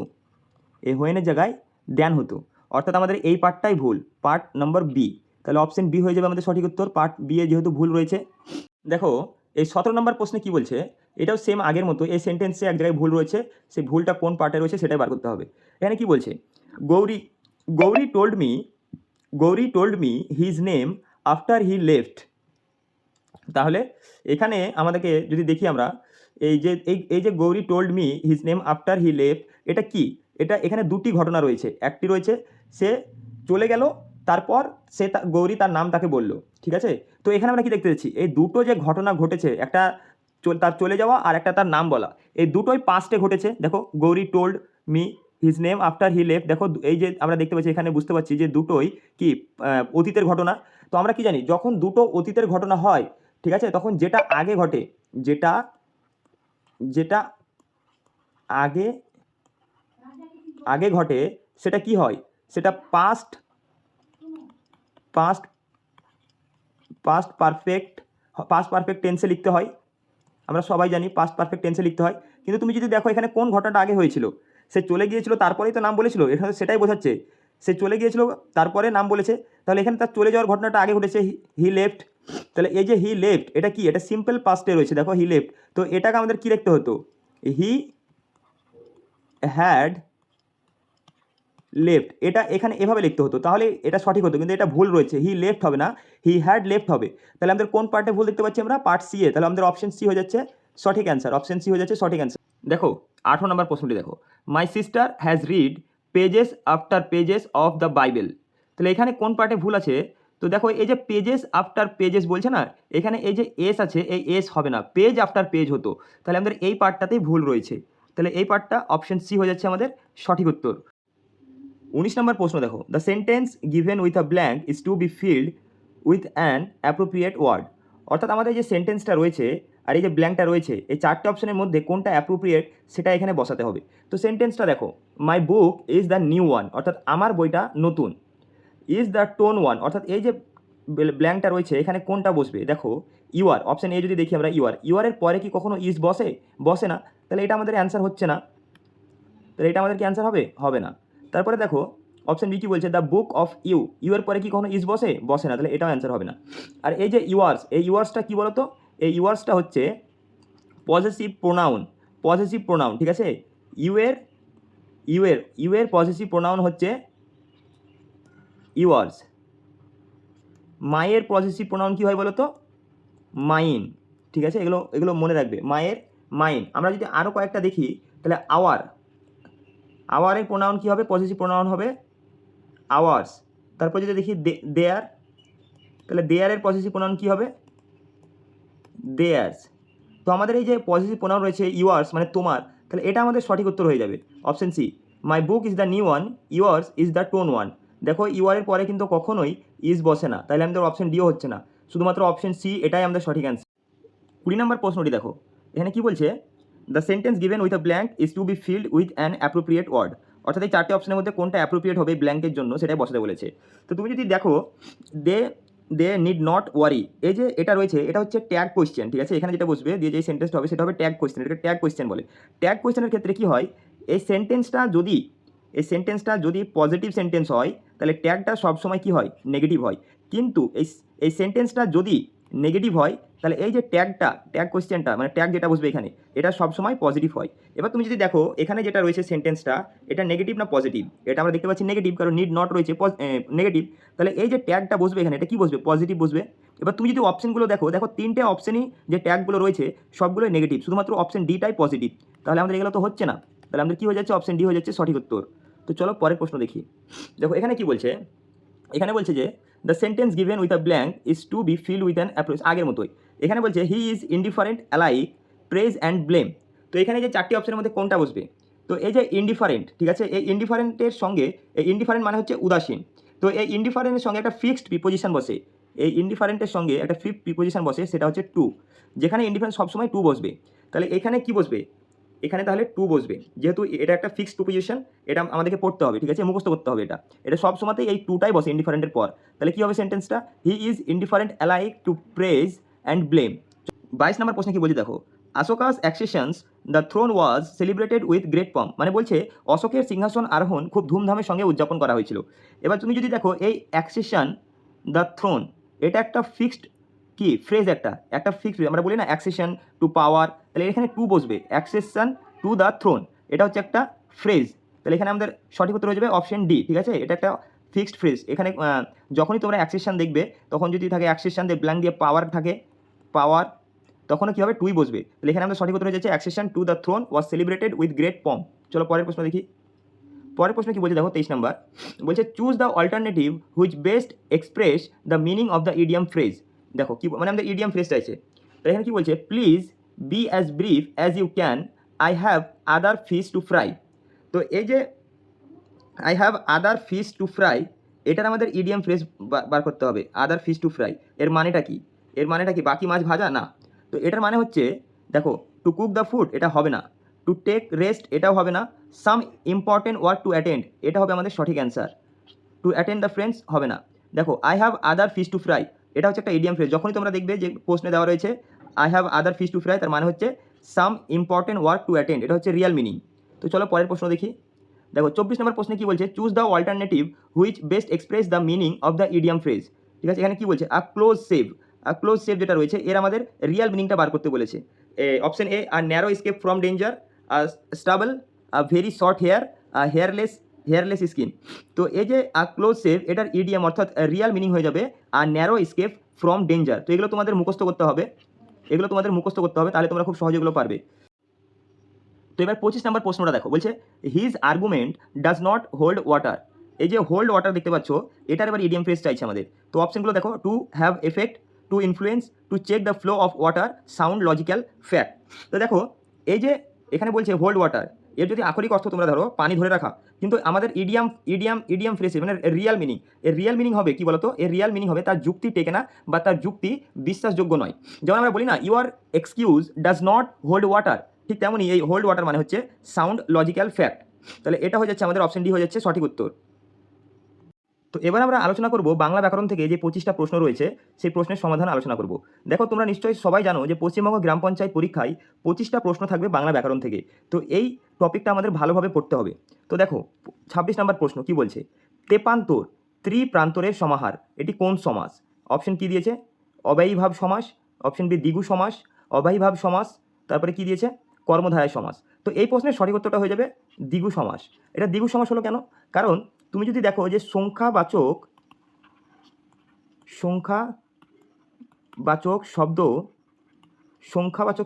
এই হোয়েনের জায়গায় দ্যান হতো। অর্থাৎ আমাদের এই পার্টটাই ভুল, পার্ট নম্বর বি। তাহলে অপশন বি হয়ে যাবে আমাদের সঠিক উত্তর, পার্ট বি এ যেহেতু ভুল রয়েছে। দেখো এই 17 নম্বর প্রশ্নে কি বলছে, এটাও সেম আগের মতো, এই সেন্টেন্সে এক জায়গায় ভুল রয়েছে, সেই ভুলটা কোন পার্টে রয়েছে সেটাই বার করতে হবে। এখানে কি বলছে? Gauri Gauri told me his name after he left. তাহলে এখানে আমাদেরকে যদি দেখি আমরা, এই যে Gauri told me his name after he left, এটা কি? এটা এখানে দুটি ঘটনা রয়েছে। একটি রয়েছে সে চলে গেল, তারপর গৌরী তার নাম তাকে বলল, ঠিক আছে? তো এখানে আমরা কি দেখতে পাচ্ছি? এই দুটো যে ঘটনা ঘটেছে, একটা তার চলে যাওয়া আর একটা তার নাম বলা, এই দুটোই পাস্টে ঘটেছে। দেখো, Gauri told me his name after he left, দেখো এই যে আমরা দেখতে পাচ্ছি, এখানে বুঝতে পারছি যে দুটোই কি অতীতের ঘটনা। তো আমরা কি জানি, যখন দুটো অতীতের ঘটনা হয়, ঠিক আছে, তখন যেটা আগে ঘটে, যেটা আগে ঘটে সেটা কি হয়? সেটা পাস্ট পারফেক্ট টেন্সে লিখতে হয়। আমরা সবাই জানি পাস্ট পারফেক্ট টেন্সে লিখতে হয়। কিন্তু তুমি যদি দেখো এখানে কোন ঘটনাটা আগে হয়েছিল, সে চলে গিয়েছিল তারপরেই তো নাম বলেছিল, এখানে সেটাই বোঝাচ্ছে। সে চলে গিয়েছিল তারপরে নাম বলেছে, তাহলে এখানে তার চলে যাওয়ার ঘটনাটা আগে ঘটেছে, হি লেফট। তাহলে এই যে হি লেফট, এটা কি? এটা সিম্পল পাস্টে রয়েছে, দেখো হি লেফট। তো এটাকে আমাদের কি লিখতে হতো? হি হ্যাড লেফট, এটা এখানে এভাবে লিখতে হতো, তাহলে এটা সঠিক হতো। কিন্তু এটা ভুল রয়েছে, হি লেফট হবে না, হি হ্যাড লেফট হবে। তাহলে আমাদের কোন পার্টে ভুল দেখতে পাচ্ছি আমরা? পার্ট সি এ। তাহলে আমাদের অপশন সি হয়ে যাচ্ছে সঠিক অ্যান্সার, অপশন সি হয়ে যাচ্ছে সঠিক অ্যান্সার। দেখো 18 নম্বর প্রশ্নটি দেখো, my sister has read pages after pages of the Bible. তাহলে এখানে কোন পার্টে ভুল আছে? তো দেখো এই যে পেজেস আফটার পেজেস বলছে না, এখানে এই যে এস আছে, এই এস হবে না, পেজ আফটার পেজ হতো। তাহলে আমাদের এই পার্টটাতেই ভুল রয়েছে। তাহলে এই পার্টটা অপশন সি হয়ে যাচ্ছে আমাদের সঠিক উত্তর। 19 নম্বর প্রশ্ন দেখো, the sentence given with a blank is to be filled with an appropriate word. অর্থাৎ আমাদের যে সেন্টেন্সটা রয়েছে আর এই যে ব্ল্যাঙ্কটা রয়েছে, এই 4টে অপশনের মধ্যে কোনটা অ্যাপ্রোপ্রিয়েট সেটা এখানে বসাতে হবে। তো সেন্টেন্সটা দেখো, my book is the new one, অর্থাৎ আমার বইটা নতুন। ইজ দ্য টোন ওয়ান, অর্থাৎ এই যে ব্ল্যাঙ্কটা রয়েছে এখানে কোনটা বসবে? দেখো ইউআর, অপশন এ যদি দেখি আমরা, ইউআরের পরে কি কখনো ইজ বসে না, তাহলে এটা আমাদের অ্যান্সার হচ্ছে না। তাহলে এটা আমাদের কি অ্যান্সার হবে? হবে না। তারপরে দেখো অপশন বি কি বলছে, the book of you, you এর পরে কি কখনো ইজ বসে না, তাহলে এটাও অ্যান্সার হবে না। আর এই যে ইউয়ার্স, এই ইউয়ার্সটা কি বলতো? এই ইউয়ার্সটা হচ্ছে পজেসিভ প্রোনাউন, ঠিক আছে? ইউ এর পজেসিভ প্রোনাউন হচ্ছে ইউয়ার্স। মায়ের পজেসিভ প্রোনাউন কি হয় বলো তো? মাইন, ঠিক আছে? এগুলো মনে রাখবে, মাইন। আমরা যদি আরও কয়েকটা দেখি, তাহলে আওয়ারের প্রোনাউন কী হবে? পজেসিভ প্রোনাউন হবে আওয়ার্স। তারপর যদি দেখি দেয়ার, তাহলে দেয়ারের পজেসিভ প্রোনাউন কী হবে? দেয়ার্স। তো আমাদের এই যে পজেসিভ প্রোনাউন রয়েছে ইউয়ার্স মানে তোমার, তাহলে এটা আমাদের সঠিক উত্তর হয়ে যাবে option C, my book is the new one, yours is the torn one. দেখো ইউয়ারের পরে কিন্তু কখনোই ইজ বসে না, তাহলে আমাদের অপশন ডিও হচ্ছে না, শুধুমাত্র অপশন সি এটাই আমাদের সঠিক অ্যান্সার। 20 নম্বর প্রশ্নটি দেখো, এখানে কি বলছে, the sentence given with a blank is to be filled with an appropriate word. অর্থাৎ এই 4টে অপশনের মধ্যে কোনটা অ্যাপ্রোপ্রিয়েট হবে ব্ল্যাঙ্কের জন্য সেটাই বসাতে বলেছে। তো তুমি যদি দেখো, দে দে নিড নট ওয়ারি, এই যে এটা রয়েছে এটা হচ্ছে ট্যাগ কোয়েশ্চেন, ঠিক আছে। এখানে যেটা বসবে দিয়ে যে সেন্টেন্সটা হবে সেটা হবে ট্যাগ কোয়েশ্চেন, এটাকে ট্যাগ কোয়েশ্চেন বলে। ট্যাগ কোয়েশ্চেনের ক্ষেত্রে কি হয়, এই সেন্টেন্সটা যদি পজিটিভ সেন্টেন্স হয় তাহলে ট্যাগটা সবসময় কি হয়, নেগেটিভ হয়। কিন্তু এই সেন্টেন্সটা যদি নেগেটিভ হয় তাহলে এই যে ট্যাগ কোয়েশ্চেনটা মানে ট্যাগ যেটা বসবে এখানে এটা সবসময় পজিটিভ হয়। এবার তুমি যদি দেখো এখানে যেটা রয়েছে সেন্টেন্সটা এটা নেগেটিভ না পজিটিভ, এটা আমরা দেখতে পাচ্ছি নেগেটিভ, কারণ নিড নট রয়েছে নেগেটিভ। তাহলে এই যে ট্যাগটা বসবে এখানে এটা কি বসবে, পজিটিভ বসবে। এবার তুমি যদি অপশনগুলো দেখো 3টে অপশনই যে ট্যাগগুলো রয়েছে সবগুলোই নেগেটিভ, শুধুমাত্র অপশন ডিটাই পজিটিভ। তাহলে আমাদের এগুলো তো হচ্ছে না, তাহলে আমাদের কী হয়ে যাচ্ছে, অপশন ডি হয়ে যাচ্ছে সঠিক উত্তর। তো চলো পরের প্রশ্ন দেখি। দেখো এখানে কি বলছে, এখানে বলছে যে the sentence given with a blank is to be filled with an approach, আগের মতোই। এখানে বলছে he is indifferent alike praise and blame. তো এখানে যে 4টি অপশনের মধ্যে কোনটা বসবে, তো এই যে ইনডিফারেন্ট, ঠিক আছে, এই ইনডিফারেন্টের সঙ্গে, এই ইনডিফারেন্ট মানে হচ্ছে উদাসীন, তো এই ইনডিফারেন্টের সঙ্গে একটা ফিক্সড প্রিপোজিশন বসে, এই ইনডিফারেন্টের সঙ্গে একটা ফিক্সড প্রিপোজিশন বসে সেটা হচ্ছে টু, যেখানে ইনডিফারেন্ট সবসময় টু বসবে। তাহলে এখানে কি বসবে, এখানে তাহলে টু বসবে, যেহেতু এটা একটা ফিক্সড প্রিপোজিশন, এটা আমাদেরকে পড়তে হবে, ঠিক আছে, মুখস্থ করতে হবে এটা সব সময়তেই এই টুটাই বসে ইনডিফারেন্টের পর। তাহলে কী হবে সেন্টেন্সটা, he is indifferent alike to praise and blame. 22 নম্বর প্রশ্নে কি বলছে দেখো, Ashoka's accessions the throne was celebrated with great pomp, মানে বলছে অশোকের সিংহাসন আরোহণ খুব ধুমধামের সঙ্গে উদযাপন করা হয়েছিল। এবার তুমি যদি দেখো এই অ্যাক্সেশন দ্য থ্রোন, এটা একটা ফিক্সড কি ফ্রেজ, একটা ফিক্সড, আমরা বলি না অ্যাক্সেশন টু পাওয়ার, তাহলে এখানে টু বসবে, অ্যাক্সেশন টু দ্য থ্রোন, এটা হচ্ছে একটা ফ্রেজ। তাহলে এখানে আমাদের সঠিক উত্তর হয়ে যাবে অপশন ডি, ঠিক আছে, এটা একটা ফিক্সড ফ্রেজ। এখানে যখনই তোমরা অ্যাক্সেশন দেখবে তখন যদি থাকে অ্যাক্সেশন দিয়ে ব্ল্যাঙ্ক দিয়ে পাওয়ার থাকে, পাওয়ার, তখনও কী হবে, টুই বসবে। তাহলে এখানে আমাদের সঠিক উত্তর হয়ে যাচ্ছে accession to the throne was celebrated with great pomp. চলো পরের প্রশ্ন দেখি। পরের প্রশ্ন কি বলছে দেখো 23 নম্বর, বলছে choose the alternative which best express the meaning of the idiom phrase. দেখো কি মানে আমাদের ইডিয়াম ফ্রেজ চাইছে, তো এখানে কি বলছে, please be as brief as you can, I have other fish to fry. তো এই যে I have other fish to fry, এটার আমাদের ইডিয়াম ফ্রেজ বার করতে হবে। আদার ফিশ টু ফ্রাই এর মানেটা কি, বাকি মাছ ভাজা না, তো এটার মানে হচ্ছে দেখো টু কুক দ্য ফুড এটা হবে না, টু টেক রেস্ট এটাও হবে না, some important work to attend এটা হবে আমাদের সঠিক answer, to attend the friends হবে না। দেখো I have other fish to fry এটা হচ্ছে একটা ইডিয়াম ফ্রেজ, যখনই তোমরা দেখবে যে প্রশ্নে দেওয়া রয়েছে I have other fish to fry তার মানে হচ্ছে some important work to attend, এটা হচ্ছে রিয়াল মিনিং। তো চলো পরের প্রশ্ন দেখি। দেখো 24 নম্বর প্রশ্নে কি বলছে, choose the alternative which best express the meaning of the idiom phrase, ঠিক আছে। এখানে কি বলছে, আ ক্লোজ সেভ যেটা রয়েছে এর আমাদের রিয়াল মিনিংটা বার করতে বলেছে। অপশন এ, আর narrow escape from danger, stubble, very short hair, hairless skin. তো এই যে আ ক্লোজ সেভ এটার ইডিয়াম অর্থাৎ রিয়াল মিনিং হয়ে যাবে আর ন্যারো স্কেপ ফ্রম ডেঞ্জার। তো এগুলো তোমাদের মুখস্থ করতে হবে, তাহলে তোমরা খুব সহজে এগুলো পারবে। তো এবার 25 নম্বর প্রশ্নটা দেখো, বলছে his argument does not hold water. এই যে হোল্ড ওয়াটার দেখতে পাচ্ছ এটার এবার ইডিয়াম ফ্রেজ চাইছে আমাদের। তো অপশনগুলো দেখো, to have effect, to influence, to check the flow of water, sound logical, fact. তো দেখো এই যে এখানে বলছে হোল্ড ওয়াটার, এর যদি আক্ষরিক অর্থ তোমরা ধরো পানি ধরে রাখা, কিন্তু আমাদের ইডিয়াম ফ্রেজ মানে রিয়াল মিনিং, এর রিয়াল মিনিং হবে কি বলতো, এর রিয়াল মিনিং হবে তার যুক্তি টেকে না বা তার যুক্তি বিশ্বাসযোগ্য নয়। যেমন আমরা বলি না your excuse does not hold water, ঠিক তেমনই এই হোল্ড ওয়াটার মানে হচ্ছে সাউন্ড লজিক্যাল ফ্যাক্ট। তাহলে এটা হয়ে যাচ্ছে আমাদের অপশন ডি হয়ে যাচ্ছে সঠিক উত্তর। তো এবার আমরা আলোচনা করব বাংলা ব্যাকরণ থেকে যে 25টা প্রশ্ন রয়েছে সেই প্রশ্নের সমাধান আলোচনা করব। দেখো তোমরা নিশ্চয়ই সবাই জানো যে পশ্চিমবঙ্গ গ্রাম পঞ্চায়েত পরীক্ষায় 25টা প্রশ্ন থাকবে বাংলা ব্যাকরণ থেকে, তো এই টপিকটা আমাদের ভালোভাবে পড়তে হবে। তো দেখো 26 নম্বর প্রশ্ন কি বলছে, তেপান্তর ত্রিপ্রান্তরের সমাহার এটি কোন সমাস। অপশন কি দিয়েছে, অব্যয়ীভাব সমাস, অপশন বি দ্বিগু সমাস, অব্যয়ীভাব সমাস, তারপরে কি দিয়েছে কর্মধারয় সমাস। তো এই প্রশ্নের সঠিক উত্তরটা হয়ে যাবে দ্বিগু সমাস। এটা দ্বিগু সমাস হলো কেন, কারণ তুমি যদি দেখো যে সংখ্যাবাচক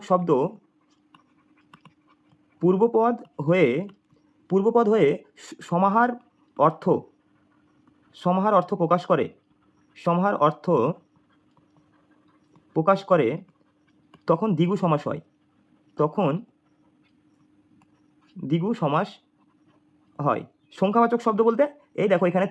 শব্দ পূর্বপদ হয়ে সমাহার অর্থ প্রকাশ করে তখন দ্বিগু সমাস হয়, সংখ্যাবাচক শব্দ বলতে এই দেখো এখানে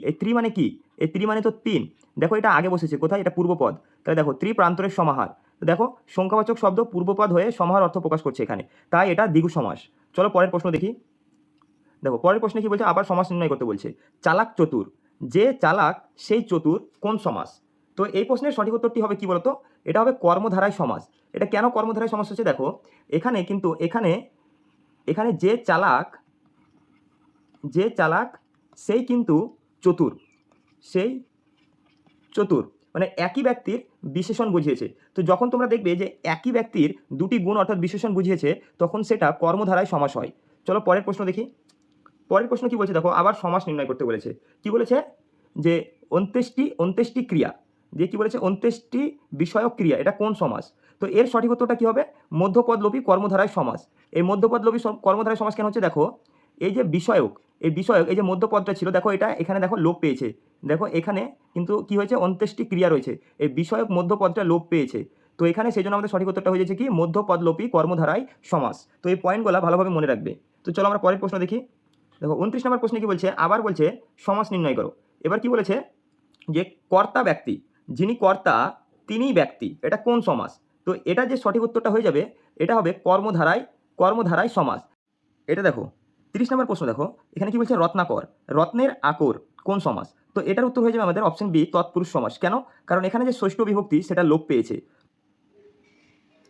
এই ত্রি মানে কি, এই ত্রি মানে তো তিন, দেখো এটা আগে বসেছে কোথায়, এটা পূর্বপদ, তাহলে দেখো ত্রিপ্রান্তরের সমাহার, দেখো সংখ্যাবাচক শব্দ পূর্বপদ হয়ে সমাহার অর্থ প্রকাশ করছে এখানে, তাই এটা দ্বিগু সমাস। চলো পরের প্রশ্ন দেখি। দেখো পরের প্রশ্নে কি বলছে, আবার সমাস নির্ণয় করতে বলছে। চালাক চতুর, যে চালাক সেই চতুর কোন সমাস? তো এই প্রশ্নের সঠিক উত্তরটি হবে কি বলতো, এটা হবে কর্মধারায় সমাস। এটা কেন কর্মধারায় সমাস হচ্ছে, দেখো এখানে কিন্তু এখানে এখানে যে চালাক সেই কিন্তু চতুর, সেই চতুর মানে একই ব্যক্তির বিশেষণ বুঝিয়েছে। তো যখন তোমরা দেখবে যে একই ব্যক্তির দুটি গুণ অর্থাৎ বিশেষণ বুঝিয়েছে, তখন সেটা কর্মধারায় সমাস হয়। চলো পরের প্রশ্ন দেখি। পরের প্রশ্ন কি বলছে, দেখো আবার সমাস নির্ণয় করতে বলেছে। কি বলেছে, যে অন্ত্যেষ্টি ক্রিয়া, যে কি বলেছে অন্ত্যেষ্টি বিষয়ক ক্রিয়া, এটা কোন সমাস? তো এর সঠিক উত্তরটা কি হবে, মধ্যপদলোপী কর্মধারায় সমাস। এই মধ্যপদলোপী কর্মধারায় সমাস কেন হচ্ছে, দেখো এই যে বিষয়ক, এই যে মধ্যপদটা ছিল, দেখো এটা এখানে দেখো লোপ পেয়েছে। দেখো এখানে কিন্তু কি হয়েছে, অন্ত্যেষ্টি ক্রিয়া রয়েছে, এই বিষয়ক মধ্যপদটা লোপ পেয়েছে। তো এখানে সেই জন্য আমাদের সঠিক উত্তরটা হয়ে যাচ্ছে কি, মধ্যপদলোপী কর্মধারায় সমাস। তো এই পয়েন্টগুলো ভালোভাবে মনে রাখবে। তো চলো আমরা পরের প্রশ্ন দেখি। দেখো 29 নম্বর প্রশ্নে কি বলছে, আবার বলছে সমাস নির্ণয় করো। এবার কি বলেছে, যে কর্তা ব্যক্তি, যিনি কর্তা তিনিই ব্যক্তি, এটা কোন সমাস? তো এটা যে সঠিক উত্তরটা হয়ে যাবে, এটা হবে কর্মধারায় সমাস। এটা দেখো 30 নম্বর প্রশ্ন, দেখো এখানে কি বলছে, রত্নাকর, রত্নের আকর কোন সমাস? তো এটার উত্তর হয়ে যাবে আমাদের অপশন বি, তৎপুরুষ সমাস। কেন? কারণ এখানে যে ষষ্ঠ বিভক্তি সেটা লোপ পেয়েছে।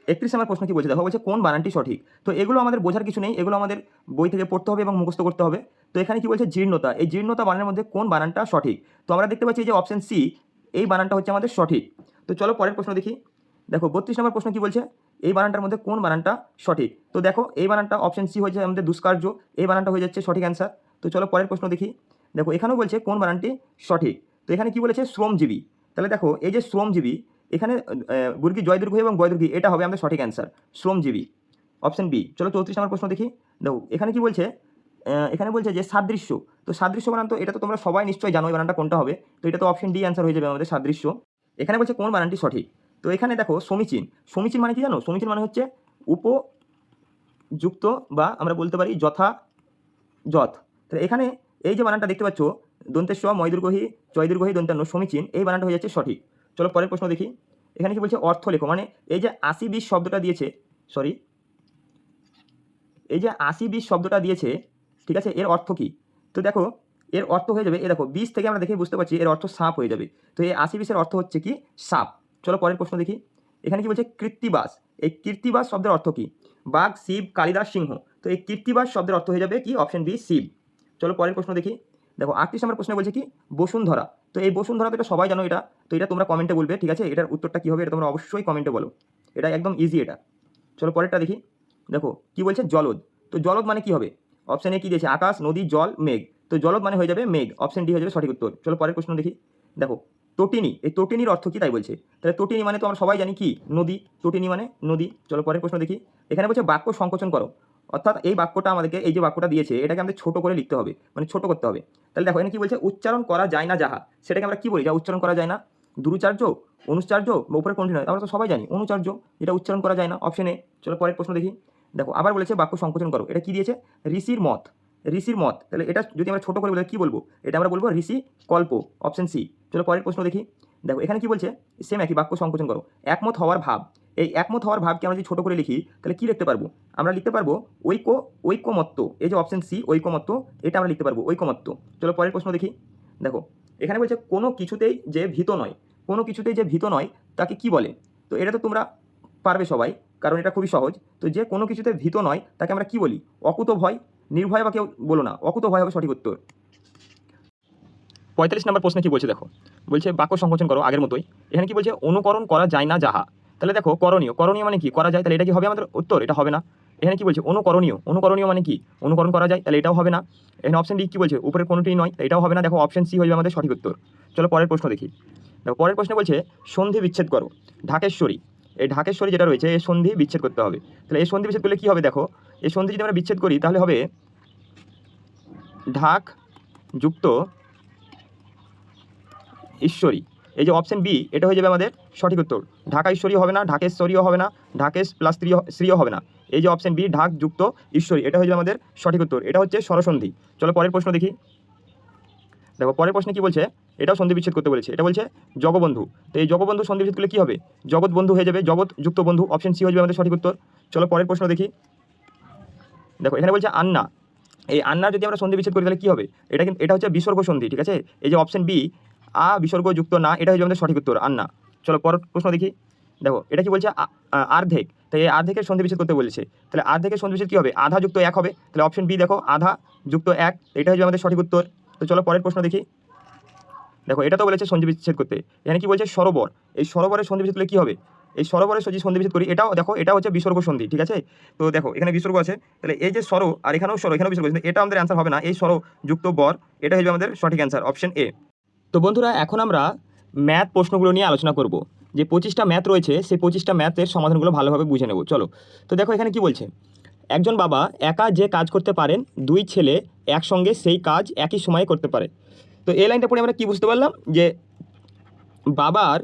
31 নম্বর প্রশ্ন কি বলছে, দেখো বলছে কোন বানানটি সঠিক? তো এগুলো আমাদের বোঝার কিছু নেই, এগুলো আমাদের বই থেকে পড়তে হবে এবং মুখস্থ করতে হবে। তো এখানে কি বলছে, জীর্ণতা, এই জীর্ণতা বানানের মধ্যে কোন বানানটা সঠিক? তো আমরা দেখতে পাচ্ছি যে অপশন সি, এই বানানটা হচ্ছে আমাদের সঠিক। তো চলো পরের প্রশ্ন দেখি। দেখো 32 নম্বর প্রশ্ন কি বলছে, এই বানানটার মধ্যে কোন বানানটা সঠিক? তো দেখো এই বানানটা অপশন সি হয়ে যায় আমাদের দুষ্কার্য, এই বানানটা হয়ে যাচ্ছে সঠিক অ্যান্সার। তো চলো পরের প্রশ্ন দেখি। দেখো এখানেও বলছে কোন বানানটি সঠিক। তো এখানে কি বলেছে, শ্রমজীবী। তাহলে দেখো এই যে শ্রমজীবী, এখানে বর্গী জয় দীর্ঘ এবং বয় দীর্ঘ, এটা হবে আমাদের সঠিক অ্যান্সার, শ্রমজীবী, অপশন বি। চলো 34 নম্বর প্রশ্ন দেখি। দেখো এখানে কি বলছে, এখানে বলছে যে সাদৃশ্য। তো সাদৃশ্য বানান, তো এটা তো তোমরা সবাই নিশ্চয়ই জানো এই বানানটা কোনটা হবে। তো এটা তো অপশন ডি অ্যান্সার হয়ে যাবে আমাদের, সাদৃশ্য। এখানে বলছে কোন বানানটি সঠিক। তো এখানে দেখো সমীচীন, সমীচীন মানে কি জানো, সমীচীন মানে হচ্ছে উপযুক্ত, বা আমরা বলতে পারি যথাযথ। তাহলে এখানে এই যে বানানটা দেখতে পাচ্ছ, দন্তেশ্ব ময়দুর্গহী চয়দুর্গহী দন্তান্ন সমীচীন, এই বানানটা হয়ে যাচ্ছে সঠিক। চলো পরের প্রশ্ন দেখি। এখানে কি বলছে, অর্থ লেখো, মানে এই যে 80-20 শব্দটা দিয়েছে, এই যে 80-20 শব্দটা দিয়েছে, ঠিক আছে, এর অর্থ কি? তো দেখো এর অর্থ হয়ে যাবে, এ দেখো 20 থেকে আমরা দেখে বুঝতে পারছি এর অর্থ সাপ হয়ে যাবে। তো এই 80-20-এর অর্থ হচ্ছে কি, সাপ। চলো পরের প্রশ্ন দেখি। এখানে কি বলছে, কৃত্তিবাস, এই কৃত্তিবাস শব্দের অর্থ কি? বাঘ, শিব, কালিদাস, সিংহ। তো এই কৃত্তিবাস শব্দের অর্থ হয়ে যাবে কি, অপশন বি, শিব। চলো পরের প্রশ্ন দেখি। দেখো 38 নম্বর প্রশ্নে বলছে কি, বসুন্ধরা। তো এই বসুন্ধরা তো এটা সবাই জানো, এটা তো এটা তোমরা কমেন্টে বলবে, ঠিক আছে, এটার উত্তরটা কি হবে এটা তোমরা অবশ্যই কমেন্টে বলো, এটা একদম ইজি এটা। চলো পরেরটা দেখি। দেখো কি বলছে, জলদ। তো জলদ মানে কি হবে? অপশন এ কি দিয়েছে, আকাশ, নদী, জল, মেঘ। তো জলদ মানে হয়ে যাবে মেঘ, অপশন ডি হয়ে যাবে সঠিক উত্তর। চলো পরের প্রশ্ন দেখি। দেখো তটিনী, এই তটিনীর অর্থ কি তাই বলছে। তাহলে তটিনী মানে তো আমরা সবাই জানি কি, নদী, তটিনী মানে নদী। চলো পরের প্রশ্ন দেখি। এখানে বলছে বাক্য সংকোচন করো, অর্থাৎ এই বাক্যটা আমাদেরকে, এই যে বাক্যটা দিয়েছে এটাকে আমাদের ছোট করে লিখতে হবে, মানে ছোট করতে হবে। তাহলে দেখো এখানে কি বলছে, উচ্চারণ করা যায় না যাহা, সেটাকে আমরা কি বলি, যা উচ্চারণ করা যায় না? দুরুচার্য, অনুচার্য বা উপরে কোনটি নয়, আমরা তো সবাই জানি অনুচার্য, যেটা উচ্চারণ করা যায় না, অপশন এ। চলো পরের প্রশ্ন দেখি। দেখো আবার বলেছে বাক্য সংকোচন করো, এটা কি দিয়েছে, ঋষির মত, ঋষির মত। তাহলে এটা যদি আমরা ছোট করে বলি কি বলবো, এটা আমরা বলবো ঋষি কল্প, অপশন সি। চলো পরের প্রশ্ন দেখি। দেখো এখানে কি বলছে, সেম একই, বাক্য সংকোচন করো, একমত হওয়ার ভাব। এই একমত হওয়ার ভাবকে আমরা যদি ছোট করে লিখি তাহলে কি লিখতে পারবো, আমরা লিখতে পারবো ঐকমত্য, এই যে অপশন সি ঐকমত্য, এটা আমরা লিখতে পারবো ঐকমত্য। চলো পরের প্রশ্ন দেখি। দেখো এখানে বলছে কোনো কিছুতেই যে ভীত নয়, কোনো কিছুতেই যে ভীত নয় তাকে কি বলে? তো এটা তো তোমরা পারবে সবাই, কারণ এটা খুবই সহজ। তো যে কোনো কিছুতে ভীত নয় তাকে আমরা কি বলি, অকুত ভয়, নির্ভয় বা কেউ বলো না, অকুত ভয় হবে সঠিক উত্তর। 45 নম্বর প্রশ্নে কি বলছে, দেখো বলছে বাক্য সংকোচন করো আগের মতোই। এখানে কি বলছে, অনুকরণ করা যায় না যাহা। তাহলে দেখো করণীয়, করণীয় মানে কি, করা যায়, তাহলে এটা কি হবে আমাদের উত্তর, এটা হবে না। এখানে কি বলছে, অনুকরণীয়, অনুকরণীয় মানে কি, অনুকরণ করা যায়, তাহলে এটাও হবে না। এখানে অপশন ডি কি বলছে, উপরের কোনোটি নয়, এটাও হবে না। দেখো অপশন সি হয়ে যাবে আমাদের সঠিক উত্তর। চলো পরের প্রশ্ন দেখি। দেখো পরের প্রশ্নে বলছে সন্ধি বিচ্ছেদ করো, ঢাকেশ্বরী, এই ঢাকেশ্বরী যেটা রয়েছে এই সন্ধি বিচ্ছেদ করতে হবে। তাহলে এই সন্ধি বিচ্ছেদ করলে কি হবে, দেখো এই সন্ধি যদি আমরা বিচ্ছেদ করি তাহলে হবে ঢাক যুক্ত ঈশ্বরী, এই যে অপশন বি, এটা হয়ে যাবে আমাদের সঠিক উত্তর। ঢাকা ঈশ্বরী হবে না, ঢাকেশ্বরীও হবে না, ঢাকেশ প্লাস শ্রীও হবে না, এই যে অপশন বি ঢাক যুক্ত ঈশ্বরী, এটা হয়ে যাবে আমাদের সঠিক উত্তর, এটা হচ্ছে স্বরসন্ধি। চলো পরের প্রশ্ন দেখি। দেখো পরের প্রশ্নে কি বলছে, এটাও সন্ধি বিচ্ছেদ করতে বলেছে। এটা বলছে জগবন্ধু, তো এই জগবন্ধু সন্ধি বিচ্ছেদ করলে কী হবে? জগৎ বন্ধু হয়ে যাবে, জগৎ যুক্ত বন্ধু, অপশন সি হয়ে যাবে আমাদের সঠিক উত্তর। চলো পরের প্রশ্ন দেখি। দেখো এখানে বলছে আন্না, এই আন্নার যদি আমরা সন্ধি বিচ্ছেদ করি তাহলে কী হবে? এটা হচ্ছে বিসর্গ সন্ধি, ঠিক আছে? এই যে অপশন বি বিসর্গ যুক্ত না, এটা হয়ে যাবে আমাদের সঠিক উত্তর আন্না। চলো পরের প্রশ্ন দেখি। দেখো এটা কি বলছে? আর্ধেক, তাই এই আর্ধেকের সন্ধি বিচ্ছেদ করতে বলেছে। তাহলে আর্ধেকের সন্ধি বিচ্ছেদ কী হবে? আধা যুক্ত এক হবে, তাহলে অপশন বি দেখো আধা যুক্ত এক, এটা হয়ে যাবে আমাদের সঠিক উত্তর। তো চলো পরের প্রশ্ন দেখি। দেখো এটা তো বলেছে সন্ধি বিচ্ছেদ করতে, এখানে কি বলছে? সরোবর, এই সরোবরের সন্ধি বিচ্ছেদ করলে কী হবে? এই সরোবরের যদি সন্ধি বিচ্ছেদ করি, এটাও দেখো এটা হচ্ছে বিসর্গ সন্ধি, ঠিক আছে? তো দেখো এখানে বিসর্গ আছে, তাহলে এই যে সরো আর এখানেও সরো, এখানেও বিসর্গ আছে, এটা আমাদের অ্যান্সার হবে না, এই সরো যুক্ত বর, এটা হয়ে যাবে আমাদের সঠিক অ্যান্সার, অপশন এ। তো বন্ধুরা এখন আমরা ম্যাথ প্রশ্নগুলো নিয়ে আলোচনা করব। যে 25টা ম্যাথ রয়েছে সেই 25টা ম্যাথের সমাধানগুলো ভালোভাবে বুঝে নেব। চলো, তো দেখো এখানে কি বলছে? একজন বাবা একা যে কাজ করতে পারেন, দুই ছেলে একসঙ্গে সেই কাজ একই সময়ে করতে পারে। তো এই লাইনটা পড়ে আমরা কি বুঝতে পারলাম? যে বাবার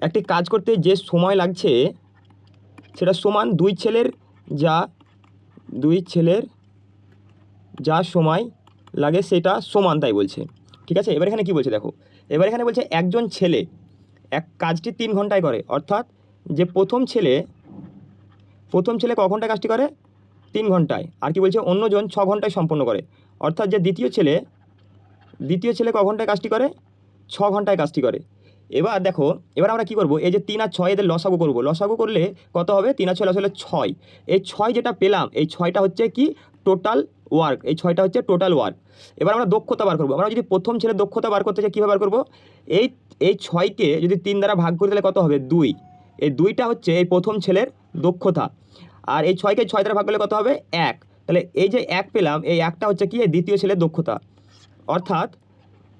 একটি কাজ করতে যে সময় লাগছে সেটা সমান দুই ছেলের যা সময় লাগে সেটা সমান, তাই বলছে, ঠিক আছে? এবার এখানে কি বলছে দেখো, এবার এখানে বলছে একজন ছেলে এক কাজটি 3 ঘন্টায় করে, অর্থাৎ যে প্রথম ছেলে ক ঘন্টায় কাজটি করে? 3 ঘন্টায়। আর কি বলছে? অন্যজন 6 ঘন্টায় সম্পন্ন করে, অর্থাৎ যে দ্বিতীয় ছেলে ক ঘন্টায় কাজটি করে? 6 ঘন্টায় কাজটি করে। এবার দেখো, এবার আমরা কি করব? এই যে 3 আর 6 এদের লসাগু করব, লসাগু করলে কত হবে? 3 আর 6 লসাগু হলে 6, এই 6 যেটা পেলাম এই 6টা হচ্ছে কি? টোটাল ওয়ার্ক, এই 6টা হচ্ছে টোটাল ওয়ার্ক। এবার আমরা দক্ষতা বার করব। আমরা যদি প্রথম ছেলের দক্ষতা বার করতে চাই, কীভাবে বার করব? এই 6কে যদি 3 দ্বারা ভাগ করি তাহলে কত হবে? 2, এই 2টা হচ্ছে এই প্রথম ছেলের দক্ষতা, আর এই 6কে 6 দ্বারা ভাগ করলে কত হবে? 1, তাহলে এই যে 1 পেলাম, এই 1টা হচ্ছে কি? এই দ্বিতীয় ছেলের দক্ষতা, অর্থাৎ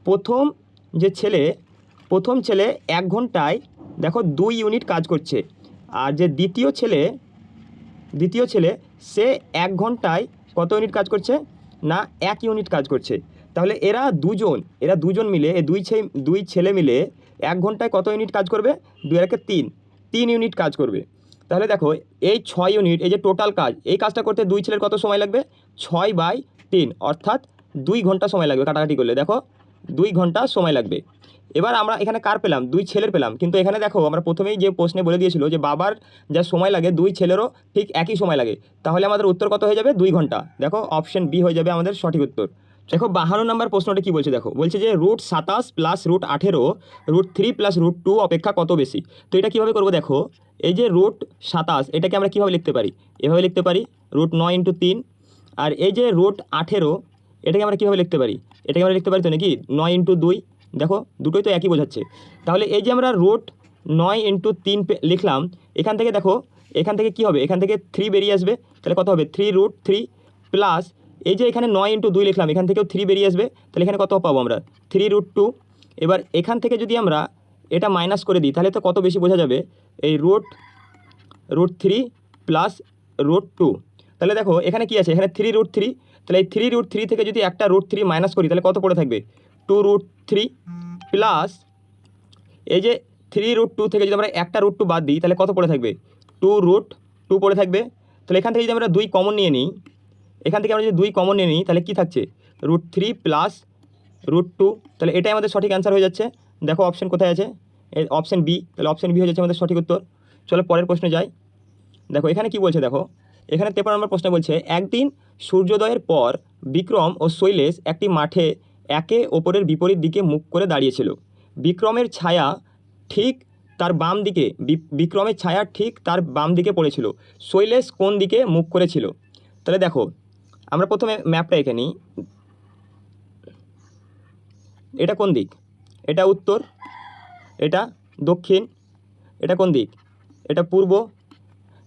প্রথম ছেলে 1 ঘন্টায় দেখো 2 ইউনিট কাজ করছে, আর যে দ্বিতীয় ছেলে সে 1 ঘন্টায় কত ইউনিট কাজ করছে? না, 1 ইউনিট কাজ করছে। তাহলে এরা দুজন মিলে, এই দুই ছেলে মিলে 1 ঘন্টায় কত ইউনিট কাজ করবে? 2 আর 3 ইউনিট কাজ করবে। তাহলে দেখো এই 6 ইউনিট, এই যে টোটাল কাজ, এই কাজটা করতে 2 ছেলের কত সময় লাগবে? 6/3, অর্থাৎ 2 ঘন্টা সময় লাগবে কাটাকাটি করলে, দেখো 2 ঘন্টা সময় লাগবে। এবার আমরা এখানে কার পেলাম? 2 ছেলের পেলাম, কিন্তু এখানে দেখো আমরা প্রথমেই যে প্রশ্নে বলে দিয়েছিল যে বাবার যা সময় লাগে 2 ছেলেরও ঠিক একই সময় লাগে, তাহলে আমাদের উত্তর কত হয়ে যাবে? 2 ঘন্টা। দেখো অপশন বি হয়ে যাবে আমাদের সঠিক উত্তর। দেখো 52 নম্বর প্রশ্নটা কি বলছে দেখো, বলছে যে √27 + √18 √3 + √2 অপেক্ষা কত বেশি? তো এটা কীভাবে করবো? দেখো এই যে √27 এটাকে আমরা কীভাবে লিখতে পারি? এভাবে লিখতে পারি, √9 × 3, আর এই যে √18 এটাকে আমরা কীভাবে লিখতে পারি? এটাকে আমরা লিখতে পারি তো নাকি 9 × 2, দেখো দুটোই তো একই বোঝাচ্ছে। তাহলে এই যে আমরা √9 × 3 লিখলাম, এখান থেকে দেখো এখান থেকে কী হবে? এখান থেকে 3 বেরিয়ে আসবে, তাহলে কত হবে? 3√3 প্লাস এই যে এখানে 9 × 2 লিখলাম, এখান থেকেও 3 বেরিয়ে আসবে, তাহলে এখানে কত পাবো আমরা? 3√2। এবার এখান থেকে যদি আমরা এটা মাইনাস করে দিই তাহলে তো কত বেশি বোঝা যাবে? এই √3 প্লাস √2, তাহলে দেখো এখানে কি আছে? এখানে 3√3, তাহলে এই 3√3 থেকে যদি একটা √3 মাইনাস করি তাহলে কত পড়ে থাকবে? 2√3 প্লাস এই যে 3√2 থেকে যদি আমরা একটা √2 বাদ দিই তাহলে কত পড়ে থাকবে? 2√2 পড়ে থাকবে। তাহলে এখান থেকে যদি আমরা 2 কমন নিয়ে নিই, তাহলে কি থাকছে? √3 প্লাস √2, তাহলে এটাই আমাদের সঠিক অ্যান্সার হয়ে যাচ্ছে। দেখো অপশন কোথায় আছে? এই অপশন বি, তাহলে অপশন বি হয়ে যাচ্ছে আমাদের সঠিক উত্তর। চলো পরের প্রশ্নে যাই। দেখো এখানে কি বলছে দেখো, এখানে 53 নম্বর প্রশ্ন বলছে একদিন সূর্যোদয়ের পর বিক্রম ও শৈলেশ একটি মাঠে একে অপরের বিপরীত দিকে মুখ করে দাঁড়িয়েছিল। বিক্রমের ছায়া ঠিক তার বাম দিকে পড়েছিল। শৈলেশ কোন দিকে মুখ করেছিল? তাহলে দেখো আমরা প্রথমে ম্যাপটা এঁকে নিই। এটা কোন দিক? এটা উত্তর, এটা দক্ষিণ, এটা কোন দিক? এটা পূর্ব,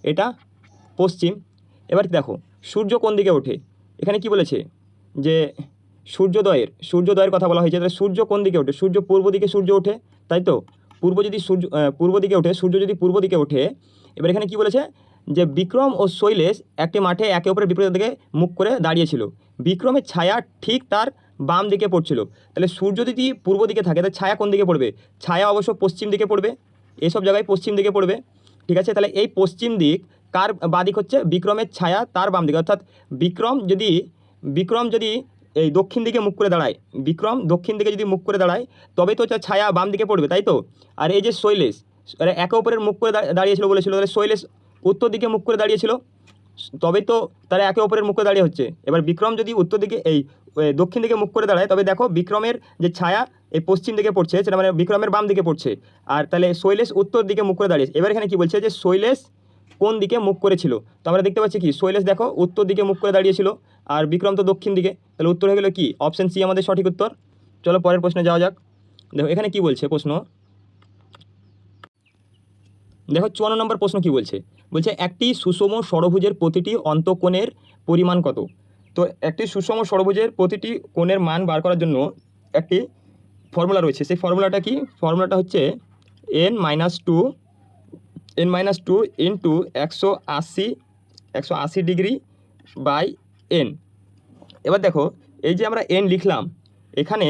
এটা পশ্চিম। এবার দেখো সূর্য কোন দিকে ওঠে? এখানে কি বলেছে? যে সূর্যোদয়ের কথা বলা হয়েছে, তাহলে সূর্য কোন দিকে ওঠে? সূর্য পূর্ব দিকে সূর্য ওঠে, তাই তো? পূর্ব দিকে ওঠে, সূর্য যদি পূর্ব দিকে ওঠে, এবার এখানে কি বলেছে? যে বিক্রম ও শৈলেশ একটি মাঠে একে অপরের বিপরীত দিকে মুখ করে দাঁড়িয়েছিল। বিক্রমের ছায়া ঠিক তার বাম দিকে পড়ছিল। তাহলে সূর্য যদি পূর্ব দিকে থাকে তাহলে ছায়া কোন দিকে পড়বে? ছায়া অবশ্য পশ্চিম দিকে পড়বে, এসব জায়গায় পশ্চিম দিকে পড়বে, ঠিক আছে? তাহলে এই পশ্চিম দিক কার বাদিক হচ্ছে? বিক্রমের ছায়া তার বাম দিকে, অর্থাৎ বিক্রম যদি এই দক্ষিণ দিকে মুখ করে দাঁড়ায়, বিক্রম দক্ষিণ দিকে যদি মুখ করে দাঁড়ায় তবে তো ছায়া বাম দিকে পড়বে, তাই তো। আর এই যে শৈলেশ একে অপরের মুখ করে দাঁড়িয়েছিল বলেছিল, তাহলে শৈলেশ উত্তর দিকে মুখ করে দাঁড়িয়েছিল, তবে তো তারা একে অপরের মুখ করে দাঁড়িয়ে হচ্ছে। এবার বিক্রম যদি উত্তর দিকে দক্ষিণ দিকে মুখ করে দাঁড়ায় তবে দেখো বিক্রমের যে ছায়া এই পশ্চিম দিকে পড়ছে, সেটা মানে বিক্রমের বাম দিকে পড়ছে। আর তাহলে শৈলেশ উত্তর দিকে মুখ করে দাঁড়িয়েছে। এবার এখানে কি বলছে যে শৈলেশ কোন দিকে মুখ করেছিল, তো আমরা দেখতে পাচ্ছি কি শৈলেশ দেখো উত্তর দিকে মুখ করে দাঁড়িয়েছিল আর বিক্রম তো দক্ষিণ দিকে, তাহলে উত্তর হয়ে গেল কি অপশন সি আমাদের সঠিক উত্তর। চলো পরের প্রশ্নে যাওয়া যাক। দেখো এখানে কি বলছে প্রশ্ন, দেখো 54 নম্বর প্রশ্ন কি বলছে, বলছে একটি সুষম ষড়ভুজের প্রতিটি অন্তঃকোণের পরিমাণ কত। তো একটি সুষম ষড়ভুজের প্রতিটি কোণের মান বার করার জন্য একটি ফর্মুলা রয়েছে, সেই ফর্মুলাটা কি, ফর্মুলাটা হচ্ছে n-2 into 180 degree by n। এবার দেখো এই যে আমরা n লিখলাম, এখানে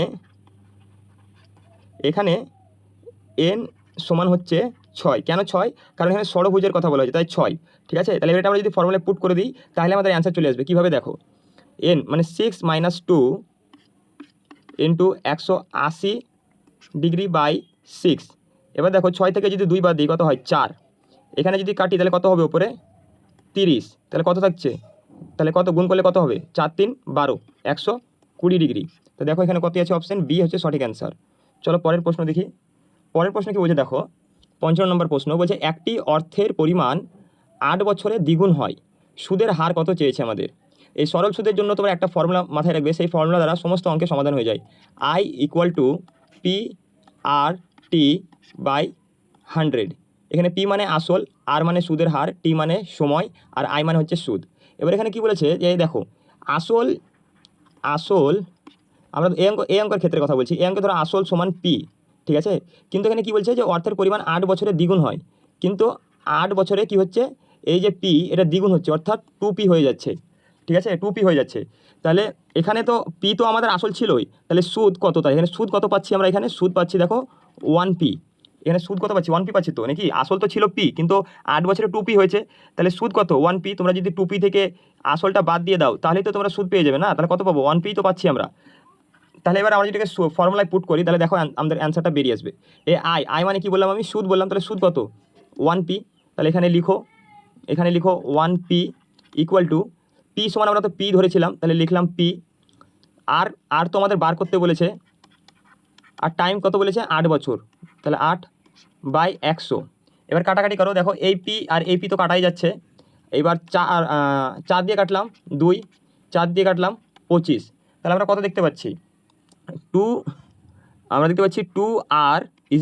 n সমান হচ্ছে 6। কেন 6? কারণ এখানে ষড়ভুজের কথা বলা হয়েছে, তাই 6, ঠিক আছে। তাহলে এটা আমরা যদি ফর্মুলায় পুট করে দিই তাহলে আমাদের অ্যান্সার চলে আসবে। কীভাবে দেখো, n মানে 6 - 2 ইন্টু 180 ডিগ্রি বাই 6। এবার দেখো 6 থেকে যদি 2 বাদ দিই কত হয় 4, এখানে যদি কাটি তাহলে কত হবে উপরে 30, তাহলে কত থাকছে, তাহলে কত গুণ করলে কত হবে 4 3 12 120 ডিগ্রি। তো দেখো এখানে কত আছে, অপশন বি হচ্ছে সঠিক অ্যান্সার। চলো পরের প্রশ্ন দেখি। পরের প্রশ্ন কি বলছে দেখো 55 নম্বর প্রশ্ন, বলছে একটি অর্থের পরিমাণ 8 বছরে দ্বিগুণ হয়, সুদের হার কত চেয়েছে আমাদের। এই সরল সুদের জন্য তোমরা একটা ফর্মুলা মাথায় রাখবে, সেই ফর্মুলা দ্বারা সমস্ত অঙ্কের সমাধান হয়ে যায়। I = P/100। এখানে P মানে আসল, R মানে সুদের হার, T মানে সময়, আর I মানে হচ্ছে সুদ। এবার এখানে কি বলেছে যে দেখো আসল আমরা এই অঙ্কের ক্ষেত্রে কথা বলছি, এই অঙ্কে ধরো আসল সমান P, ঠিক আছে। কিন্তু এখানে কি বলছে যে অর্থের পরিমাণ 8 বছরে দ্বিগুণ হয়, কিন্তু 8 বছরে কি হচ্ছে এই যে P এটা দ্বিগুণ হচ্ছে, অর্থাৎ 2P হয়ে যাচ্ছে, ঠিক আছে, 2P হয়ে যাচ্ছে। তাহলে এখানে তো P তো আমাদের আসল ছিলই, তাহলে সুদ কত, তাই এখানে সুদ কত পাচ্ছি আমরা, এখানে সুদ পাচ্ছি দেখো 1P। এখানে সুদ কত পাচ্ছি 1P পাচ্ছি, তো নাকি আসল তো ছিল P কিন্তু 8 বছরে 2P হয়েছে, তাহলে সুদ কত 1P। তোমরা যদি 2P থেকে আসলটা বাদ দিয়ে দাও তাহলেই তো তোমরা সুদ পেয়ে যাবে না, তাহলে কত পাবো 1P তো পাচ্ছি আমরা। তাহলে এবার আমরা যেটাকে ফর্মুলায় পুট করি তাহলে দেখো আমাদের অ্যান্সারটা বেরিয়ে আসবে। আই মানে কি বললাম আমি, সুদ বললাম, তাহলে সুদ কত 1P। তাহলে এখানে লিখো 1P = P সমান আমরা তো P ধরেছিলাম, তাহলে লিখলাম P। আর তো আমাদের বার করতে বলেছে, আর টাইম কত বলেছে 8 বছর, তাহলে 8/100। এবার কাটাকাটি করো, দেখো এই P আর এই P তো কাটাই যাচ্ছে। এবার 4 দিয়ে কাটলাম 2, 4 দিয়ে কাটলাম 25, তাহলে আমরা কত দেখতে পাচ্ছি 2, আমরা দেখতে পাচ্ছি 2R =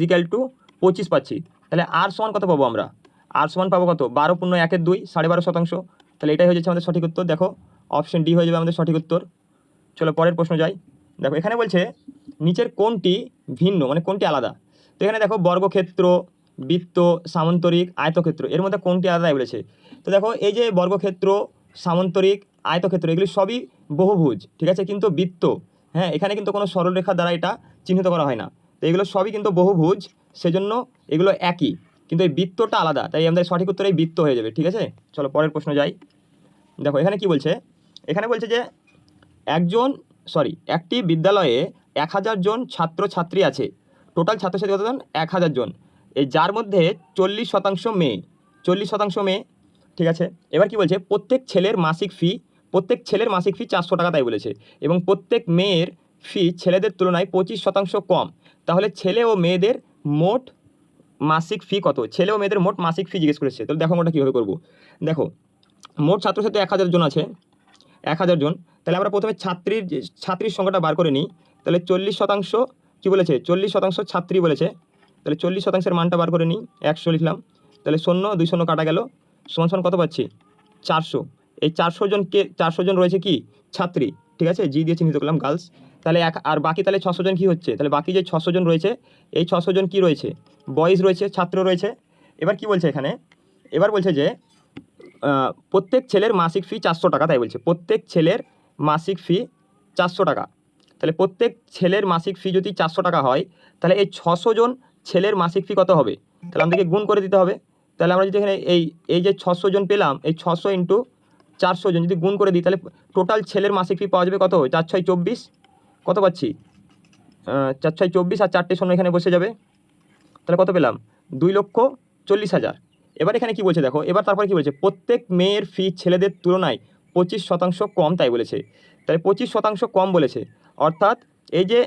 25 পাচ্ছি। তাহলে আর সমান কত পাবো আমরা, আর সমান পাবো কত 12 × 1 = 2 12.5%। তাহলে এটাই হয়ে যাচ্ছে আমাদের সঠিক উত্তর, দেখো অপশন ডি হয়ে যাবে আমাদের সঠিক উত্তর। চলো পরের প্রশ্ন যাই। দেখো এখানে বলছে নিচের কোনটি ভিন্ন, মানে কোনটি আলাদা। তো এখানে দেখো বর্গক্ষেত্র, বৃত্ত, সামান্তরিক, আয়তক্ষেত্র, এর মধ্যে কোনটি আলাদা বলেছে। তো দেখো এই যে বর্গক্ষেত্র, সামান্তরিক, আয়তক্ষেত্র এগুলি সবই বহুভুজ, ঠিক আছে, কিন্তু বৃত্ত, হ্যাঁ, এখানে কিন্তু কোনো সরলরেখা দ্বারা এটা চিহ্নিত করা হয় না, তো এগুলো সবই কিন্তু বহুভুজ, সেজন্য এগুলো একই, কিন্তু এই বৃত্তটা আলাদা, তাই আমাদের সঠিক উত্তর এই বৃত্ত হয়ে যাবে, ঠিক আছে। চলো পরের প্রশ্ন যাই। দেখো এখানে কি বলছে, এখানে বলছে যে একটি বিদ্যালয়ে 1000 জন ছাত্রছাত্রী আছে, টোটাল ছাত্রছাত্রী কতজন 1000 জন, এই যার মধ্যে 40% মেয়ে, 40% মেয়ে, ঠিক আছে। এবার কি বলছে প্রত্যেক ছেলের মাসিক ফি 400 টাকা তাই বলেছে, এবং প্রত্যেক মেয়ের ফি ছেলেদের তুলনায় 25% কম, তাহলে ছেলে ও মেয়েদের মোট মাসিক ফি কত, ছেলে ও মেয়েদের মোট মাসিক ফি জিজ্ঞেস করেছে। তাহলে দেখো ওটা কীভাবে করবো, দেখো মোট ছাত্রছাত্রী 1000 জন আছে, 1000 জন, তাহলে আমরা প্রথমে ছাত্রীর সংখ্যাটা বার করে নিই। তাহলে 40% কী বলেছে, 40% ছাত্রী বলেছে, তাহলে 40%-এর মানটা বার করে নিই, 100 লিখলাম, তাহলে 0 2 0 কাটা গেল, সমান কত পাচ্ছি 400। এই 400 জন রয়েছে কি ছাত্রী, ঠিক আছে, জি দিয়ে চিহ্নিত করলাম গার্লস। তাহলে আর বাকি তাহলে 600 জন কী হচ্ছে, তাহলে বাকি যে 600 জন রয়েছে এই 600 জন কী রয়েছে, বয়েজ রয়েছে, ছাত্র রয়েছে। এবার কি বলছে এখানে, এবার বলছে যে প্রত্যেক ছেলের মাসিক ফি 400 টাকা তাই বলছে, প্রত্যেক ছেলের মাসিক ফি 400 টাকা। তাহলে প্রত্যেক ছেলের মাসিক ফি যদি 400 টাকা হয় তাহলে এই 600 জন ছেলের মাসিক ফি কত হবে, তাহলে আমাদেরকে গুণ করে দিতে হবে। তাহলে আমরা যদি এখানে এই যে 600 জন পেলাম, এই 600 × 400 জন যদি গুণ করে দিই তাহলে টোটাল ছেলের মাসিক ফি পাওয়া যাবে কত, 4 6 24, কত পাচ্ছি 4 6 24 আর 4টে শূন্য এখানে বসে যাবে, তাহলে কত পেলাম 2,40,000। এবার এখানে কি বলছে দেখো, এবার তারপরে কি বলছে, প্রত্যেক মেয়ের ফি ছেলেদের তুলনায় 25% কম তাই বলেছে। তাহলে 25% কম বলেছে, অর্থাৎ এই যে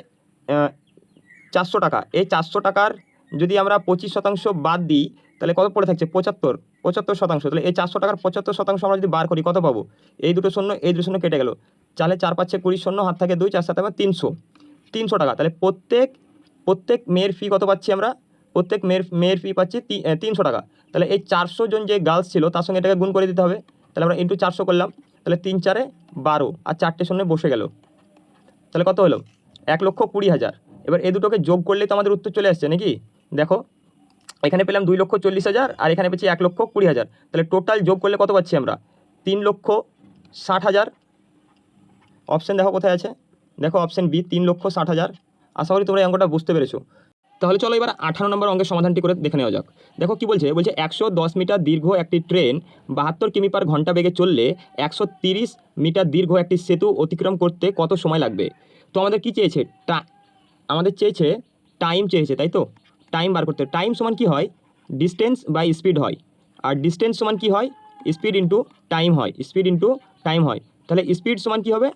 400 টাকা, এই 400 টাকার যদি আমরা 25% বাদ দিই তাহলে কত পড়ে থাকছে 75%। তাহলে এই 400 টাকার 75% আমরা যদি বার করি কত পাবো, এই দুটো শূন্য এই দুটো শূন্য কেটে গেল, চালে 4 5 20 শূন্য, হাত থাকে 2, 4 7 300 টাকা। তাহলে প্রত্যেক মেয়ের ফি কত পাচ্ছি আমরা, প্রত্যেক মেয়ের ফি পাচ্ছি 300 টাকা। তাহলে এই 400 জন যে গার্লস ছিল তার সঙ্গে এটাকে গুণ করে দিতে হবে, তাহলে আমরা ইন্টু 400 করলাম, তাহলে 3 4 12 আর 4টে শূন্য বসে গেল, তাহলে কত হলো 1,20,000। এবার এই দুটোকে যোগ করলেই তো আমাদের উত্তর চলে আসছে নাকি, দেখো এখানে পেলাম 2,40,000 আর এখানে পেয়েছি 1,20,000, তাহলে টোটাল যোগ করলে কত পাচ্ছি আমরা 3,60,000। অপশান দেখো কোথায় আছে, দেখো অপশান বি 3,60,000। আশা করি তোমরা এই অঙ্কটা বুঝতে পেরেছো। তাহলে চলো এবার 18 নম্বর অঙ্কের সমাধানটি করে দেখে নেওয়া যাক। দেখো কি বলছে, 110 মিটার দীর্ঘ একটি ট্রেন 72 কিমি পার ঘন্টা বেগে চললে 130 মিটার দীর্ঘ একটি সেতু অতিক্রম করতে কত সময় লাগবে। তো আমাদের কি চেয়েছে, আমাদের চেয়েছে টাইম চেয়েছে, তাই তো টাইম বার করতে। টাইম সমান কি হয়, ডিস্টেন্স বাই স্পিড হয়, আর ডিস্টেন্স সমান কি হয়, স্পিড ইন্টু টাইম হয়, স্পিড ইন্টু টাইম হয়। তাহলে স্পিড সমান কি হবে,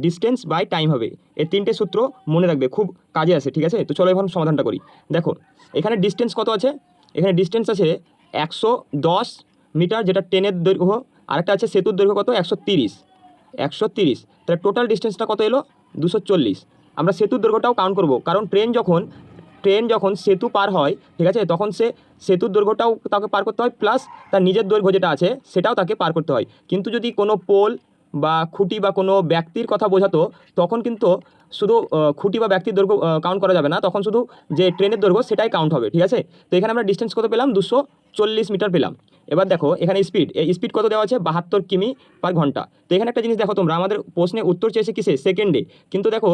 ডিস্টেন্স বাই টাইম হবে। এই তিনটে সূত্র মনে রাখবে, খুব কাজে আসে, ঠিক আছে। তো চলো এখন সমাধানটা করি। দেখো এখানে ডিস্টেন্স কত আছে, এখানে ডিস্টেন্স আছে 110 মিটার যেটা ট্রেনের দৈর্ঘ্য, আরেকটা আছে সেতুর দৈর্ঘ্য কত 130। তাহলে টোটাল ডিস্টেন্সটা কত এলো 240। আমরা সেতুর দৈর্ঘ্যটাও কাউন্ট করব, কারণ ট্রেন যখন সেতু পার হয়, ঠিক আছে, তখন সে সেতুর দৈর্ঘ্যটাও তাকে পার করতে হয়, প্লাস তার নিজের দৈর্ঘ্য যেটা আছে সেটাও তাকে পার করতে হয়। কিন্তু যদি কোনো পোল বা খুঁটি বা কোনো ব্যক্তির কথা বোঝাতো তখন কিন্তু শুধু খুঁটি বা ব্যক্তির দৈর্ঘ্য কাউন্ট করা যাবে না, তখন শুধু যে ট্রেনের দৈর্ঘ্য সেটাই কাউন্ট হবে, ঠিক আছে। তো এখানে আমরা ডিস্টেন্স কত পেলাম 240 মিটার পেলাম। এবার দেখো এখানে স্পিড কত দেওয়া আছে 72 কিমি পার ঘন্টা। তো এখানে একটা জিনিস দেখো, তোমরা আমাদের প্রশ্নে উত্তর চেয়েছে কিসে, সেকেন্ডে, কিন্তু দেখো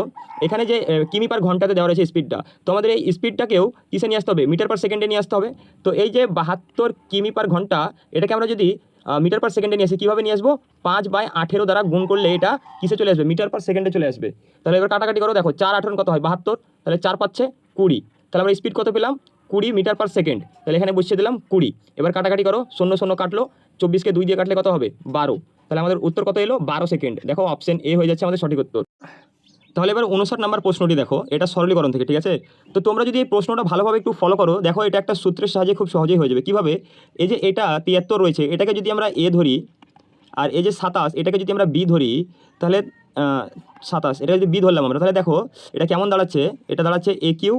এখানে যে কিমি পার ঘন্টাতে দেওয়া রয়েছে স্পিডটা, তো আমাদের এই স্পিডটাকেও কিসে নিয়ে আসতে হবে, মিটার পার সেকেন্ডে নিয়ে আসতে হবে। তো এই যে 72 কিমি পার ঘন্টা, এটাকে আমরা যদি মিটার পার সেকেন্ডে নিয়ে আসি, কীভাবে নিয়ে আসবো, 5/18 দ্বারা গুণ করলে এটা কিসে চলে আসবে, মিটার পার সেকেন্ডে চলে আসবে। তাহলে এবার কাটাকাটি করো, দেখো 4 8 কত হয় 72, তাহলে 4 5 20, তাহলে আমরা স্পিড কত পেলাম 20 মিটার পার সেকেন্ড। তাহলে এখানে বসিয়ে দিলাম 20। এবার কাটাকাটি করো, 0 0 কাটলো, 24কে 2 দিয়ে কাটলে কত হবে 12। তাহলে আমাদের উত্তর কত এলো 12 সেকেন্ড। দেখো অপশন এ হয়ে যাচ্ছে আমাদের সঠিক উত্তর। তাহলে এবার 59 নম্বর প্রশ্নটি দেখো, এটা সরলীকরণ থেকে, ঠিক আছে। তো তোমরা যদি এই প্রশ্নটা ভালোভাবে একটু ফলো করো, দেখো এটা একটা সূত্রের সাহায্যে খুব সহজেই হয়ে যাবে। কীভাবে, এই যে এটা 73 রয়েছে, এটাকে যদি আমরা এ ধরি, আর এই যে 27 এটাকে যদি আমরা বি ধরি, তাহলে 27 এটা যদি বি ধরলাম আমরা, তাহলে দেখো এটা কেমন দাঁড়াচ্ছে, এটা দাঁড়াচ্ছে এ কিউ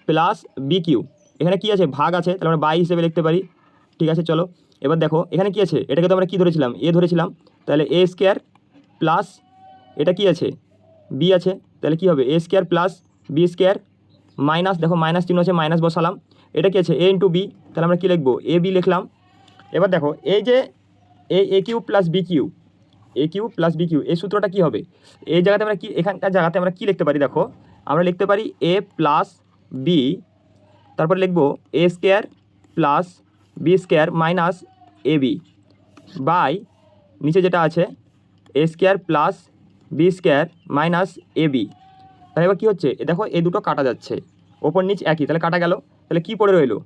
প্লাস বি কিউ। এখানে কি আছে, ভাগ আছে, তাহলে আমরা বাই হিসেবে লিখতে পারি, ঠিক আছে। চলো এবার দেখো এখানে কি আছে, এটাকে তো আমরা কী ধরেছিলাম, এ ধরেছিলাম, তাহলে এ স্কোয়ার প্লাস এটা কি আছে বি আছে, তাহলে কী হবে A square plus B square minus, দেখো মাইনাস চিহ্ন আছে, মাইনাস বসালাম, এটা কি আছে এ ইন্টু বি, তাহলে আমরা কী লিখবো এ বি লিখলাম। এবার দেখো এই যে এ কিউ প্লাস বি কিউ, এ কিউ প্লাস বি কিউ, এই সূত্রটা কী হবে, এই জায়গাতে আমরা কি, এখানকার জায়গাতে আমরা কী লিখতে পারি, দেখো আমরা লিখতে পারি এ প্লাস বি, তারপর লিখবো A square plus B square minus A B by নিচে যেটা আছে A square plus B square minus A B. তাহলে এবার কী হচ্ছে, দেখো এই দুটো কাটা যাচ্ছে, ওপর নিচ একই, তাহলে কাটা গেল, তাহলে কী পড়ে রইলো,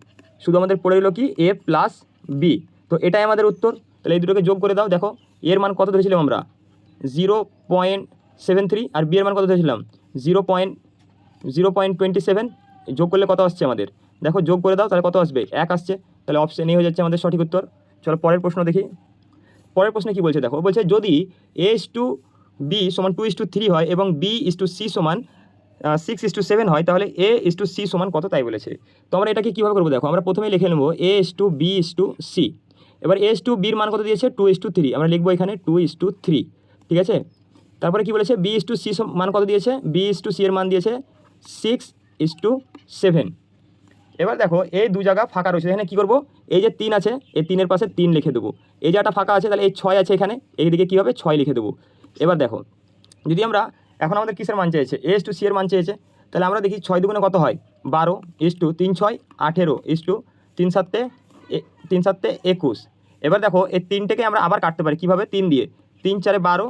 শুধু আমাদের পড়ে রইলো কি এ প্লাস বি। তো এটাই আমাদের উত্তর। তাহলে এই দুটোকে যোগ করে দাও, দেখো এর মান কত ধরেছিলাম আমরা 0.73, আর বি এর মান কত ধরেছিলাম 0.27, যোগ করলে কত আসছে আমাদের, দেখো যোগ করে দাও, তাহলে কত আসবে 1 আসছে। তাহলে অপশন এ হয়ে যাচ্ছে আমাদের সঠিক উত্তর। চলো পরের প্রশ্ন দেখি। পরের প্রশ্নে কী বলছে দেখো, বলছে যদি A/B সমান 2:3 হয় এবং B/C সমান 6:7 হয়, তাহলে A/C সমান কত তাই বলেছে। তো আমরা এটাকে কীভাবে করবো, দেখো আমরা প্রথমেই লিখে নেবো A/B/C। এবার A/Bর মান কত দিয়েছে 2:3, আমরা লিখবো এখানে 2:3, ঠিক আছে। তারপরে কি বলেছে B/C মান কত দিয়েছে, B/C এর মান দিয়েছে 6:7। এবার দেখো এই দু জায়গা ফাঁকা রয়েছে, এখানে কী করবো, এই যে 3 আছে এই 3-এর পাশে 3 লিখে দেবো, এই জায়গাটা ফাঁকা আছে, তাহলে এই 6 আছে এখানে, এইদিকে কী হবে 6 লিখে দেবো। এবার দেখো যদি আমরা এখন আমাদের কিসের মান চেয়েছে A/C এর মান চেয়েছে, তাহলে আমরা দেখি 6 দুগুণে কত হয় 12, 3 6 18, 3 7 21। এবার দেখো এই 3টেকে আমরা আবার কাটতে পারি কীভাবে, 3 দিয়ে, 3 4 12,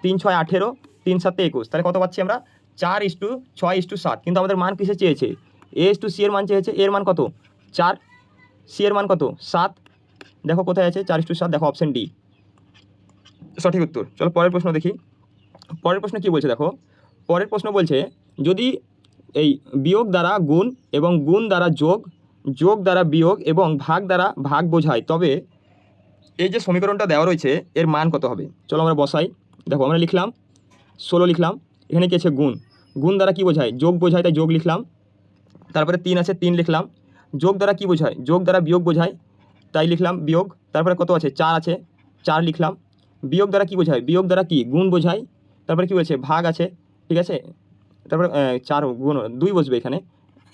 3 6 18, 3 7 21, তাহলে কত পাচ্ছি আমরা 4:6:7। কিন্তু আমাদের মান কিসে চেয়েছে, A/C এর মান চেয়েছে, এর মান কত 4, সি এর মান কত 7, দেখো কোথায় আছে 4:7, দেখো অপশন ডি সঠিক উত্তর। চলো পরের প্রশ্ন দেখি। পরের প্রশ্ন কি বলছে দেখো, পরের প্রশ্ন বলছে যদি এই বিয়োগ দ্বারা গুণ এবং গুণ দ্বারা যোগ, যোগ দ্বারা বিয়োগ এবং ভাগ দ্বারা ভাগ বোঝায়, তবে এই যে সমীকরণটা দেওয়া রয়েছে এর মান কত হবে। চলো আমরা বসাই। দেখো আমরা লিখলাম 16 লিখলাম, এখানে কি আছে গুণ, গুণ দ্বারা কি বোঝায় যোগ বোঝায়, তাই যোগ লিখলাম। তারপরে 3 আছে 3 লিখলাম, যোগ দ্বারা কি বোঝায় যোগ দ্বারা বিয়োগ বোঝায়, তাই লিখলাম বিয়োগ। তারপরে কত আছে 4 আছে, 4 লিখলাম। বিয়োগ দ্বারা কি বোঝায়, বিয়োগ দ্বারা কি গুণ বোঝায়। তারপরে কি বলছে ভাগ আছে, ঠিক আছে। তারপরে 4 গুণ 2 বসবে, এখানে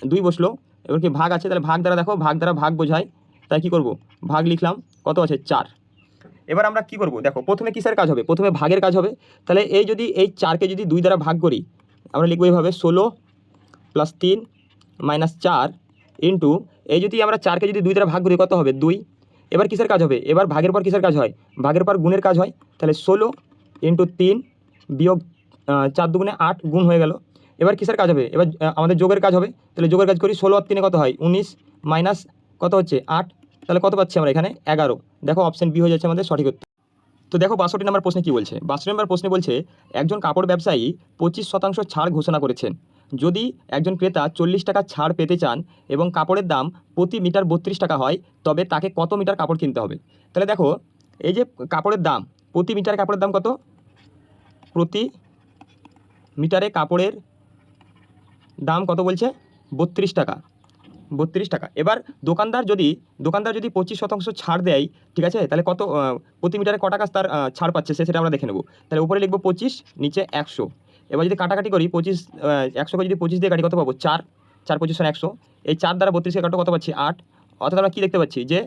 2 বসলো। এবার কি ভাগ আছে, তাহলে ভাগ দ্বারা দেখো ভাগ দ্বারা ভাগ বোঝায়, তাই কি করব ভাগ লিখলাম। কত আছে 4। এবার আমরা কি করব দেখো, প্রথমে কিসের কাজ হবে, প্রথমে ভাগের কাজ হবে। তাহলে এই যদি এই 4কে যদি 2 দ্বারা ভাগ করি, আমরা লিখবো এইভাবে 16 + 3 - 4 ইন্টু, এই যদি আমরা 4কে যদি 2 দ্বারা ভাগ করি কত হবে 2। এবার কিসের কাজ হবে, এবার ভাগের পর কিসের কাজ হয়, ভাগের পর গুণের কাজ হয়। তাহলে 16 × 3 বিয়োগ 4 × 2 = 8, গুণ হয়ে গেল। এবার কিসের কাজ হবে, এবার আমাদের যোগের কাজ হবে। তাহলে যোগের কাজ করি, 16 আর 3 কত হয় 19 মাইনাস কত হচ্ছে 8, তাহলে কত পাচ্ছি আমরা এখানে 11। দেখো অপশন বি হয়ে যাচ্ছে আমাদের সঠিক উত্তর। তো দেখো 62 নম্বর প্রশ্নে কি বলছে, 62 নম্বর প্রশ্নে বলছে একজন কাপড় ব্যবসায়ী 25% ছাড় ঘোষণা করেছেন। যদি একজন ক্রেতা 40 টাকা ছাড় পেতে চান এবং কাপড়ের দাম প্রতি মিটার 32 টাকা হয়, তবে তাকে কত মিটার কাপড় কিনতে হবে। তাহলে দেখো এই যে কাপড়ের দাম, প্রতি মিটার কাপড়ের দাম কত, প্রতি মিটারে কাপড়ের দাম কত বলছে 32 টাকা, 32 টাকা। এবার দোকানদার যদি 25% ছাড় দেয়, ঠিক আছে, তাহলে কত প্রতি মিটারে ক টাকা তার ছাড় পাচ্ছে সেটা আমরা দেখে নেব। তাহলে উপরে লিখবো 25, নিচে 100। এবার যদি কাটাকাটি করি 100কে যদি 25 দিয়ে কাটি কত পাবো 4, 4 × 25 = 100। এই 4 দ্বারা 32কে কাটো কত পাচ্ছি 8। অর্থাৎ আমরা কী দেখতে পাচ্ছি যে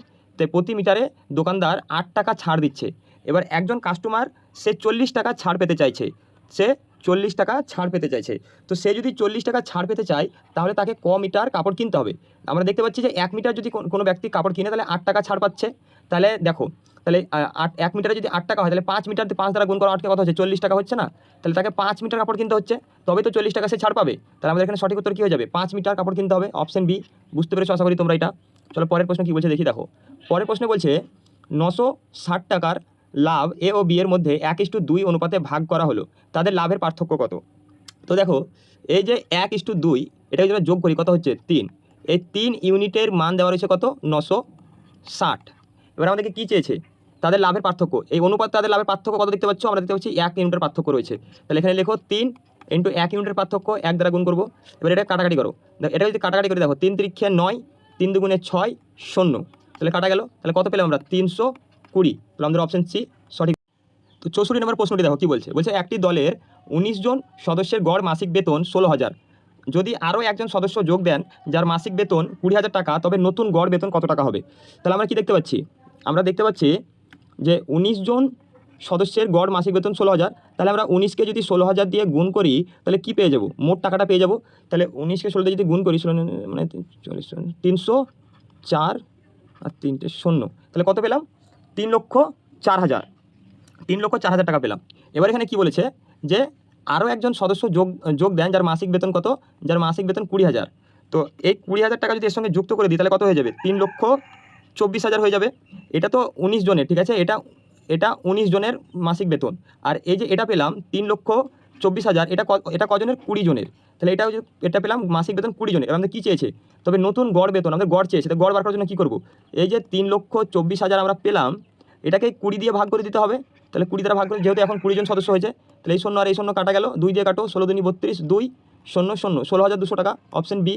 প্রতি মিটারে দোকানদার 8 টাকা ছাড় দিচ্ছে। এবার একজন কাস্টমার সে 40 টাকা ছাড় পেতে চাইছে, সে 40 টাকা ছাড় পেতে চাইছে। তো সে যদি 40 টাকা ছাড় পেতে চায় তাহলে তাকে ক মিটার কাপড় কিনতে হবে। আমরা দেখতে পাচ্ছি যে 1 মিটার যদি কোনো ব্যক্তি কাপড় কিনে তাহলে 8 টাকা ছাড় পাচ্ছে। তাহলে দেখো, তাহলে 1 মিটারে যদি 8 টাকা হয় তাহলে 5 মিটার 5 দ্বারা গুণ করো 8কে কত হচ্ছে 40 টাকা হচ্ছে না। তাহলে তাকে 5 মিটার কাপড় কিনতে হচ্ছে, তবে তো 40 টাকা সে ছাড় পাবে। তাহলে আমাদের এখানে সঠিক উত্তর কী হয়ে যাবে 5 মিটার কাপড় কিনতে হবে, অপশন বি। বুঝতে পেরেছো আশা করি তোমরা এটা। চলো পরের প্রশ্ন কী বলছে দেখি। দেখো পরের প্রশ্নে বলছে 960 টাকার লাভ এ ও বি এর মধ্যে 1:2 অনুপাতে ভাগ করা হলো, তাদের লাভের পার্থক্য কত। তো দেখো এই যে 1:2 এটা যদি আমরা যোগ করি কত হচ্ছে 3, এই 3 ইউনিটের মান দেওয়া রয়েছে কত 960। এবার আমাদেরকে কী চেয়েছে, তাদের লাভের পার্থক্য। এই অনুপাত তাদের লাভের পার্থক্য কত দেখতে পাচ্ছ, আমরা দেখতে পাচ্ছি 1 ইউনিটের পার্থক্য রয়েছে। তাহলে এখানে লেখো 3 × 1 ইউনিটের পার্থক্য 1 দ্বারা গুণ করবো। এবার এটা কাটাকাটি করো, এটা যদি কাটাকাটি করে দেখো 3 × 3 = 9, 3 × 2 = 6, 0। তাহলে কাটা গেল, তাহলে কত পেলাম আমরা 320। তাহলে আমাদের অপশন সি সঠিক। তো 64 নম্বর প্রশ্নটি দেখো কী বলছে, বলছে একটি দলের 19 জন সদস্যের গড় মাসিক বেতন 16,000। যদি আরও একজন সদস্য যোগ দেন যার মাসিক বেতন 20,000 টাকা, তবে নতুন গড় বেতন কত টাকা হবে। তাহলে আমরা কি দেখতে পাচ্ছি, আমরা দেখতে পাচ্ছি যে 19 জন সদস্যের গড় মাসিক বেতন 16,000। তাহলে আমরা 19কে যদি 16,000 দিয়ে গুণ করি তাহলে কি পেয়ে যাব, মোট টাকাটা পেয়ে যাব। তাহলে 19কে 16 দিয়ে যদি গুণ করি 16 মানে 304 আর 3টে 0, তাহলে কত পেলাম 3,04,000, 3,04,000 টাকা পেলাম। এবার এখানে কি বলেছে যে আরও একজন সদস্য যোগ দেন যার মাসিক বেতন কত, যার মাসিক বেতন 20,000। তো এই 20,000 টাকা যদি এর সঙ্গে যুক্ত করে দিই তাহলে কত হয়ে যাবে 3,24,000 হয়ে যাবে। এটা তো 19 জনের, ঠিক আছে, এটা 19 জনের মাসিক বেতন। আর এই যে এটা পেলাম 3,24,000, এটা কজনের 20 জনের। তাহলে এটা পেলাম মাসিক বেতন 20 জনের। এবার আমাদের কী চেয়েছে, তবে নতুন গড় বেতন, আমাদের গড় চেয়েছে। তো গড় বার করার জন্য কী করবো, এই যে 3,24,000 আমরা পেলাম, এটাকে 20 দিয়ে ভাগ করে দিতে হবে। তাহলে 20 দ্বারা ভাগ করে, যেহেতু এখন 20 জন সদস্য হয়েছে, তাহলে এই 0 আর এই 0 কাটা গেল, 2 দিয়ে কাটো, 16 × 2 = 32, 2 0 0, 16,200 টাকা, অপশন বি।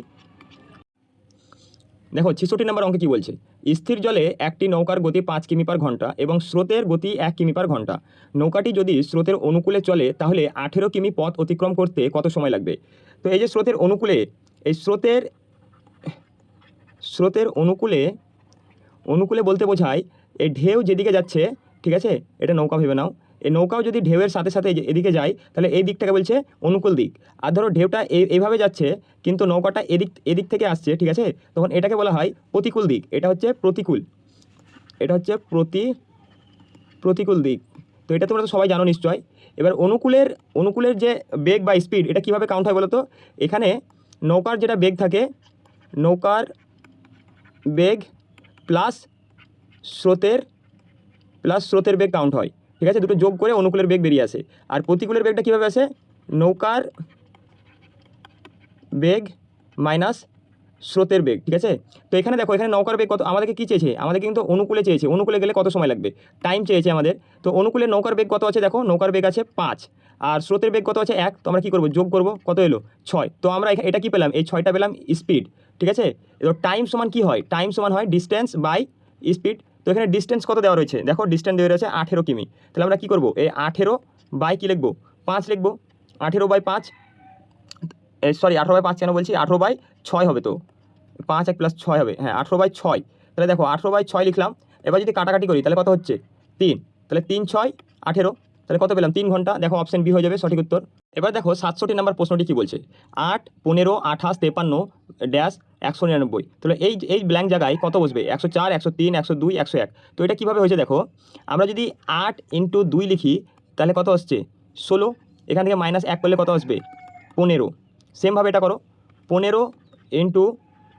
দেখো 66 নম্বর অঙ্কে কী বলছে, স্থির জলে একটি নৌকার গতি 5 কিমি/ঘন্টা এবং স্রোতের গতি 1 কিমি/ঘন্টা। নৌকাটি যদি স্রোতের অনুকূলে চলে তাহলে 18 কিমি পথ অতিক্রম করতে কত সময় লাগবে। তো এই যে স্রোতের অনুকূলে, এই স্রোতের অনুকূলে বলতে বোঝায় এই ঢেউ যেদিকে যাচ্ছে, ঠিক আছে, এটা নৌকা ভেবে নাও। এই নৌকাও যদি ঢেউয়ের সাথে সাথে এদিকে যায় তাহলে এই দিকটাকে বলছে অনুকূল দিক। আর ধরো ঢেউটা এইভাবে যাচ্ছে কিন্তু নৌকাটা এদিক থেকে আসছে, ঠিক আছে, তখন এটাকে বলা হয় প্রতিকূল দিক। এটা হচ্ছে প্রতিকূল, এটা হচ্ছে প্রতিকূল দিক। তো এটা তোমরা তো সবাই জানো নিশ্চয়। এবার অনুকূলের যে বেগ বা স্পিড এটা কীভাবে কাউন্ট হয় বলো তো? এখানে নৌকার যেটা বেগ থাকে, নৌকার বেগ প্লাস স্রোতের বেগ কাউন্ট হয়, ঠিক আছে? দুটো যোগ করে অনুকূলের বেগ বেরিয়ে আসে। আর প্রতিকূলের বেগটা কীভাবে আসে? নৌকার বেগ মাইনাস স্রোতের বেগ, ঠিক আছে? তো এখানে দেখো, এখানে নৌকার বেগ কত, আমাদেরকে কী চেয়েছে? আমাদেরকে কিন্তু অনুকূলে চেয়েছে। অনুকূলে গেলে কত সময় লাগবে, টাইম চেয়েছে আমাদের। তো অনুকূলে নৌকার বেগ কত আছে দেখো, নৌকার বেগ আছে 5 আর স্রোতের বেগ কত আছে 1। তো আমরা কী করবো, যোগ করবো, কত এলো 6। তো আমরা এটা কী পেলাম, এই 6টা পেলাম স্পিড, ঠিক আছে? এবার টাইম সমান কী হয়, টাইম সমান হয় ডিস্টেন্স বাই স্পিড। তো এখানে ডিস্টেন্স কত দেওয়া রয়েছে দেখো, ডিস্টেন্স দেওয়া রয়েছে 18 কিমি। তাহলে আমরা কী করবো, এই 18 বাই কী লিখবো, 5 লিখবো। 18 বাই 5, সরি 18 বাই 5 কেন বলছি, 18 বাই 6 হবে। তো 5 1 + 6 হবে, হ্যাঁ 18 বাই 6। তাহলে দেখো 18 বাই 6 লিখলাম। এবার যদি কাটাকাটি করি তাহলে কত হচ্ছে 3, তাহলে 3 6 18, তাহলে কত পেলাম 3 ঘন্টা। দেখো অপশন বি হয়ে যাবে সঠিক উত্তর। এবার দেখো 67 নম্বর প্রশ্নটি কী বলছে, 8 15 28 53 ড্যাশ 199। তাহলে এই ব্ল্যাঙ্ক জায়গায় কত বসবে, 104 103 102 101। তো এটা কীভাবে হয়েছে দেখো, আমরা যদি 8 × 2 লিখি তাহলে কত আসছে 16, এখান থেকে -1 করলে কত আসবে 15। সেমভাবে এটা করো, 15 ×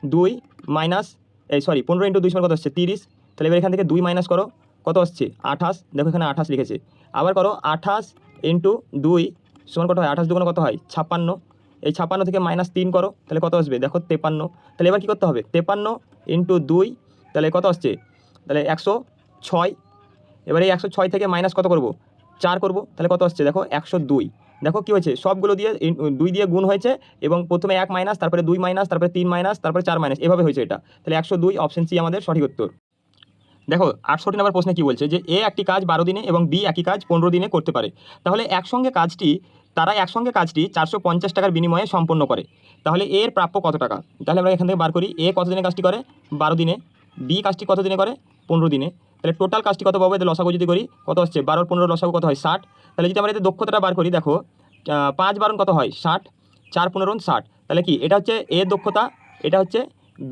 2 মাইনাস 15 × 2 সমান কত আসছে 30। তাহলে এবার এখান থেকে 2 মাইনাস করো, কত আসছে 28। দেখো এখানে 28 লিখেছে। আবার করো 28 × 2 সমান কত হয়, 28 দুগুণে কত হয় 56। এই 56 থেকে -3 করো, তাহলে কত আসবে দেখো 53। তাহলে এবার কী করতে হবে, 53 × 2, তাহলে কত আসছে, তাহলে 106। এবার এই 106 থেকে মাইনাস কত করব, 4 করব, তাহলে কত আসছে দেখো 102। দেখো কী হয়েছে, সবগুলো দিয়ে 2 দিয়ে গুণ হয়েছে এবং প্রথমে 1 মাইনাস, তারপরে 2 মাইনাস, তারপরে 3 মাইনাস, তারপরে 4 মাইনাস, এভাবে হয়েছে এটা। তাহলে 102 অপশন সি আমাদের সঠিক উত্তর। দেখো 68 নম্বর প্রশ্নে কী বলছে, যে এ একটি কাজ 12 দিনে এবং বি একই কাজ 15 দিনে করতে পারে। তাহলে তারা একসঙ্গে কাজটি 450 টাকার বিনিময়ে সম্পন্ন করে। তাহলে এর প্রাপ্য কত টাকা? তাহলে আমরা এখান থেকে বার করি, এ কত দিনে কাজটি করে 12 দিনে, বি কাজটি কত দিনে করে 15 দিনে। তাহলে টোটাল কাজটি কত পাবো, এদের লসাগু যদি করি কত আসছে, 12 আর 15 লসাগু কত হয় 60। তাহলে যদি আমরা এদের দক্ষতাটা বার করি দেখো, 5 12 কত হয় 60, 4 15 60। তাহলে কি এটা হচ্ছে এ দক্ষতা, এটা হচ্ছে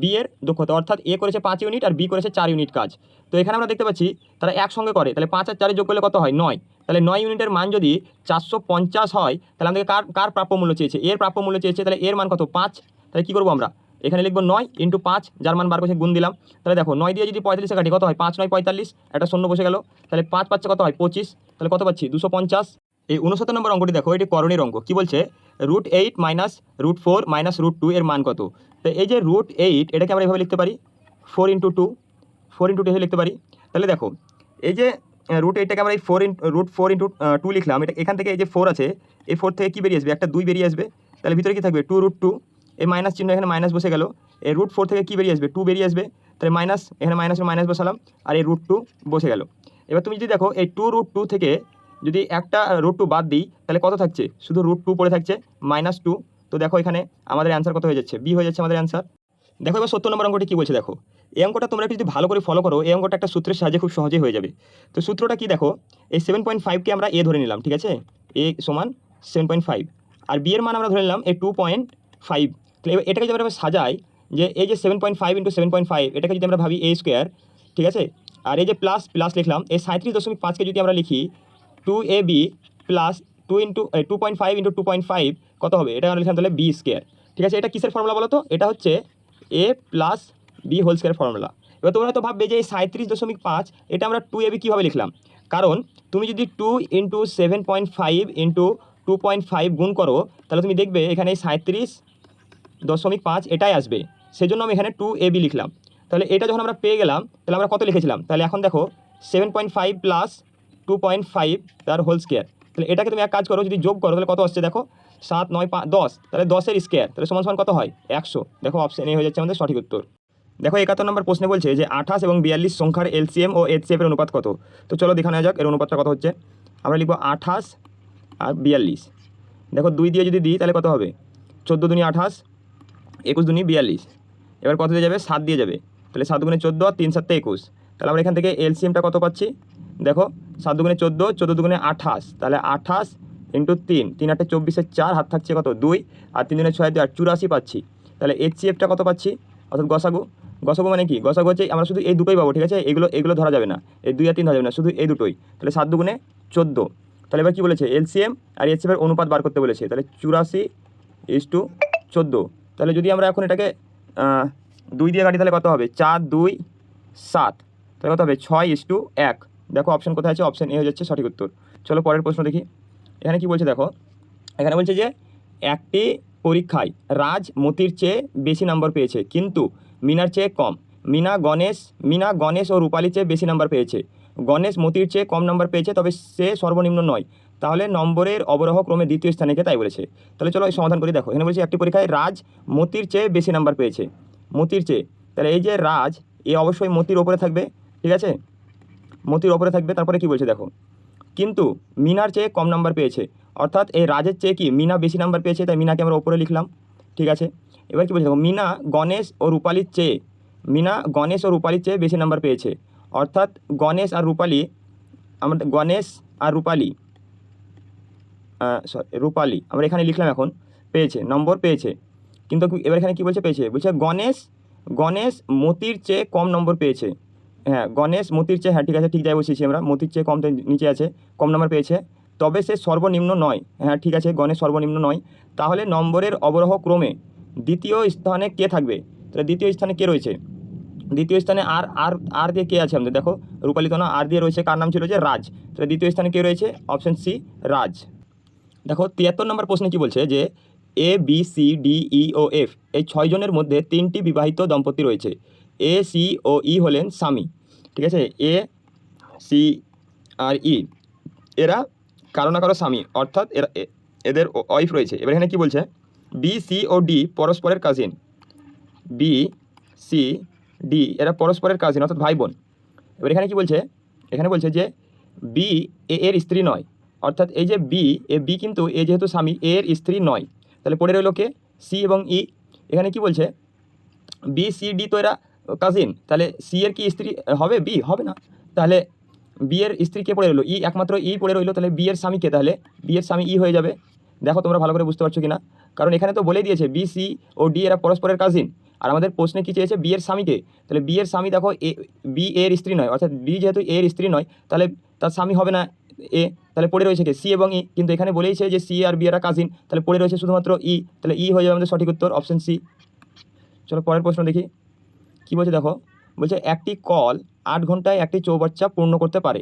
বি এর দক্ষতা, অর্থাৎ এ করেছে 5 ইউনিট আর বি করেছে 4 ইউনিট কাজ। তো এখানে আমরা দেখতে পাচ্ছি তারা একসঙ্গে করে, তাহলে 5 আর 4 যোগ করলে কত হয় 9। তাহলে 9 ইউনিটের মান যদি 450 হয়, তাহলে আমাদেরকে কার প্রাপ্য মূল্য চেয়েছে, এর প্রাপ্য মূল্য চেয়েছে। তাহলে এর মান কত 5। তাহলে কী করবো আমরা, এখানে লিখবো 9 × 5, যার মান বার করছে গুণ দিলাম। তাহলে দেখো 9 দিয়ে যদি 45 কাটি কত হয়, 5 9 45, একটা শূন্য বসে গেল। তাহলে 5 5 কত হয় 25, তাহলে কত পাচ্ছি 250। এই 69 নম্বর অঙ্কটি দেখো, এটি করণীর অঙ্ক। কী বলছে, √8 - √4 - √2 এর মান কত? তো এই যে √8 এটাকে আমরা এভাবে লিখতে পারি 4 × 2, 4 × 2 হিসেবে লিখতে পারি। তাহলে দেখো এই যে √8টাকে আমরা এই √4 × 2 লিখলাম, এটা এখান থেকে এই যে 4 আছে, এই 4 থেকে কী বেরিয়ে আসবে, একটা 2 বেরিয়ে আসবে। তাহলে ভিতরে কী থাকবে 2 √2, এই মাইনাস চিহ্ন এখানে মাইনাস বসে গেল। এই √4 থেকে কী বেরিয়ে আসবে 2 বেরিয়ে আসবে, তাহলে মাইনাস, এখানে মাইনাস বসালাম, আর এই √2 বসে গেল। এবার তুমি যদি দেখো এই 2 √2 থেকে যদি একটা √2 বাদ দিই তাহলে কত থাকছে, শুধু √2 পড়ে থাকছে -2। তো দেখো এখানে আমাদের অ্যান্সার কত হয়ে যাচ্ছে, বি হয়ে যাচ্ছে আমাদের অ্যান্সার। দেখো এবার 70 নম্বর অঙ্কটি কী বলছে দেখো, এই অঙ্কটা তোমরা একটু যদি ভালো করে ফলো করো, এই অঙ্কটা একটা সূত্রের সাহায্যে খুব সহজেই হয়ে যাবে। তো সূত্রটা কি দেখো, এই 7.5কে আমরা এ ধরে নিলাম, ঠিক আছে, এ সমান 7.5, আর বি এর মান আমরা ধরে নিলাম এই 2.5। তাহলে এটাকে যদি আমরা সাজাই, যে এই যে 7.5 × 7.5 এটাকে যদি আমরা ভাবি a², ঠিক আছে, আর এই যে প্লাস লিখলাম, এই 37.5কে যদি আমরা লিখি 2ab প্লাস 2.5 × 2.5 কত হবে, এটা আমরা লিখলাম তাহলে b², ঠিক আছে। এটা কিসের ফর্মুলা বলো তো, এটা হচ্ছে a + b² ফর্মুলা। এবার তোমরা তো ভাববে যে এই 37.5 এটা আমরা 2ab কীভাবে লিখলাম, কারণ তুমি যদি 2 × 7.5 × 2.5 গুণ করো তাহলে তুমি দেখবে এখানে 37.5 এটাই আসবে, সেজন্য আমি এখানে 2ab লিখলাম। তাহলে এটা যখন আমরা পেয়ে গেলাম তাহলে আমরা কত লিখেছিলাম, তাহলে এখন দেখো 7.5 + 2.5 তার হোল²। তাহলে এটাকে তুমি এক কাজ করো, যদি যোগ করো তাহলে কত আসছে দেখো, 7 9 5 10, তাহলে 10-এর স্কোয়ার, তাহলে সমান কত হয় 100। দেখো অপশন এ হয়ে যাচ্ছে আমাদের সঠিক উত্তর। দেখো 71 নম্বর প্রশ্নে বলছে যে 28 এবং 42 সংখ্যার এলসিএম ও এইচসিএফের অনুপাত কত? তো চলো দেখে নেওয়া যাক এর অনুপাতটা কত হচ্ছে। আমরা লিখবো 28 আর 42। দেখো 2 দিয়ে যদি দিই তাহলে কত হবে, 14 দুনি 28, 21 দুনি 42। এবার কত দিয়ে যাবে, 7 দিয়ে যাবে, তাহলে 7 দুগুণে 14 আর 3 7 21। তাহলে আমরা এখান থেকে এলসিএমটা কত পাচ্ছি, দেখো 7 দুগুণে 14, 14 দুগুণে 28, তাহলে 28 × 3, 3 8 24, 4 হাত থাকছে কত 2, আর 3 দুগুণে 6 2 8 84 পাচ্ছি। তাহলে এইচসিএফটা কত পাচ্ছি, অর্থাৎ গসাগু মানে কি, গসাগু হচ্ছে আমরা শুধু এই দুটোই পাবো, ঠিক আছে, এগুলো ধরা যাবে না, এই 2 আর 3 ধরা যাবে না, শুধু এই দুটোই। তাহলে 7 দুগুণে 14। তাহলে এবার কী বলেছে, এলসিএম আর এইচএসএফের অনুপাত বার করতে বলেছে। তাহলে 84:14। তাহলে যদি আমরা এখন এটাকে 2 দিয়ে কাটি তাহলে কত হবে, 4, 2, 7। তাহলে কত হবে, 6:1। দেখো অপশন কোথায় আছে, অপশন এ হয়ে যাচ্ছে সঠিক উত্তর। চলো পরের প্রশ্ন দেখি। এখানে কি বলছে দেখো, এখানে বলছে যে একটি পরীক্ষায় রাজ মতির চেয়ে বেশি নম্বর পেয়েছে কিন্তু মিনার চেয়ে কম। মিনা গণেশ ও রূপালীর চেয়ে বেশি নাম্বার পেয়েছে। গণেশ মতির চেয়ে কম নাম্বার পেয়েছে, তবে সে সর্বনিম্ন নয়। তাহলে নম্বরের অবরোহ ক্রমে দ্বিতীয় স্থানে কে, তাই বলেছে। তাহলে চলো এই সমাধান করি। দেখো এখানে বলছে একটি পরীক্ষায় রাজ মতির চেয়ে বেশি নাম্বার পেয়েছে, মতির চেয়ে। তাহলে এই যে রাজ, এ অবশ্যই মতির ওপরে থাকবে, ঠিক আছে, মতির ওপরে থাকবে। তারপরে কি বলছে দেখো, কিন্তু মিনার চেয়ে কম নাম্বার পেয়েছে, অর্থাৎ এই রাজের চেয়ে কি মিনা বেশি নাম্বার পেয়েছে, তাই মিনাকে আমরা ওপরে লিখলাম, ঠিক আছে। এবার কি বলছে দেখো, মিনা গণেশ ও রূপালীর চেয়ে বেশি নাম্বার পেয়েছে, অর্থাৎ গণেশ আর রূপালী আমরা এখানে লিখলাম এখন পেয়েছে, নম্বর পেয়েছে। কিন্তু এবার এখানে কি বলছে পেয়েছে, বলছে গণেশ মতির চেয়ে কম নম্বর পেয়েছে। হ্যাঁ, গণেশ মতির চেয়ে, হ্যাঁ ঠিক আছে, ঠিক যাই বসেছি আমরা, মতির চেয়ে কম, নিচে আছে, কম নম্বর পেয়েছে, তবে সে সর্বনিম্ন নয়। হ্যাঁ ঠিক আছে, গণেশ সর্বনিম্ন নয়। তাহলে নম্বরের অবরোহ ক্রমে দ্বিতীয় স্থানে কে থাকবে। তাহলে দ্বিতীয় স্থানে কে রয়েছে, দ্বিতীয় স্থানে আর দিয়ে কে আছে আমাদের, দেখো রূপালী তো না, আর দিয়ে রয়েছে, কার নাম ছিল যে রাজ। তাহলে দ্বিতীয় স্থানে কে রয়েছে, অপশন সি রাজ। দেখো 73 নম্বর প্রশ্নে কি বলছে যে A B C D E O F এই 6 জনের মধ্যে 3টি বিবাহিত দম্পতি রয়েছে। এ সি ও ই হলেন স্বামী, ঠিক আছে, এ সি আর ই এরা কারো না কারো স্বামী, অর্থাৎ এদের ওয়াইফ রয়েছে। এবার এখানে কি বলছে, বি সি ও ডি পরস্পরের কাজিন, বি সি ডি এরা পরস্পরের কাজিন, অর্থাৎ ভাই বোন। এবার এখানে কি বলছে, এখানে বলছে যে বি এর স্ত্রী নয়, অর্থাৎ এই যে বি কিন্তু এ যেহেতু স্বামী, এর স্ত্রী নয়। তাহলে পড়ে রইল কে, সি এবং ই। এখানে কি বলছে, বি সি ডি তো এরা কাজিন, তাহলে সি এর কি স্ত্রী হবে, বি হবে না। তাহলে বি এর স্ত্রী কে পড়ে রইলো, ই, একমাত্র ই পড়ে রইলো। তাহলে বি এর স্বামী কে, তাহলে বি এর স্বামী ই হয়ে যাবে। দেখো তোমরা ভালো করে বুঝতে পারছো কিনা, কারণ এখানে তো বলেই দিয়েছে বি সি ও ডি এরা পরস্পরের কাজিন, আর আমাদের প্রশ্নে কি চেয়েছে, বি এর স্বামীকে। তাহলে বি এর স্বামী দেখো বি এর স্ত্রী নয়, অর্থাৎ বি যেহেতু এর স্ত্রী নয়, তাহলে তার স্বামী হবে না এ। তাহলে পড়ে রয়েছে কে, সি এবং ই, কিন্তু এখানে বলেইছে যে সি আর বি এরা কাজিন, তাহলে পড়ে রয়েছে শুধুমাত্র ই। তাহলে ই হয়ে যাবে আমাদের সঠিক উত্তর, অপশন সি। চলো পরের প্রশ্ন দেখি কি বলছে। দেখো বলছে একটি কল 8 ঘন্টায় একটি চৌবাচ্চা পূর্ণ করতে পারে।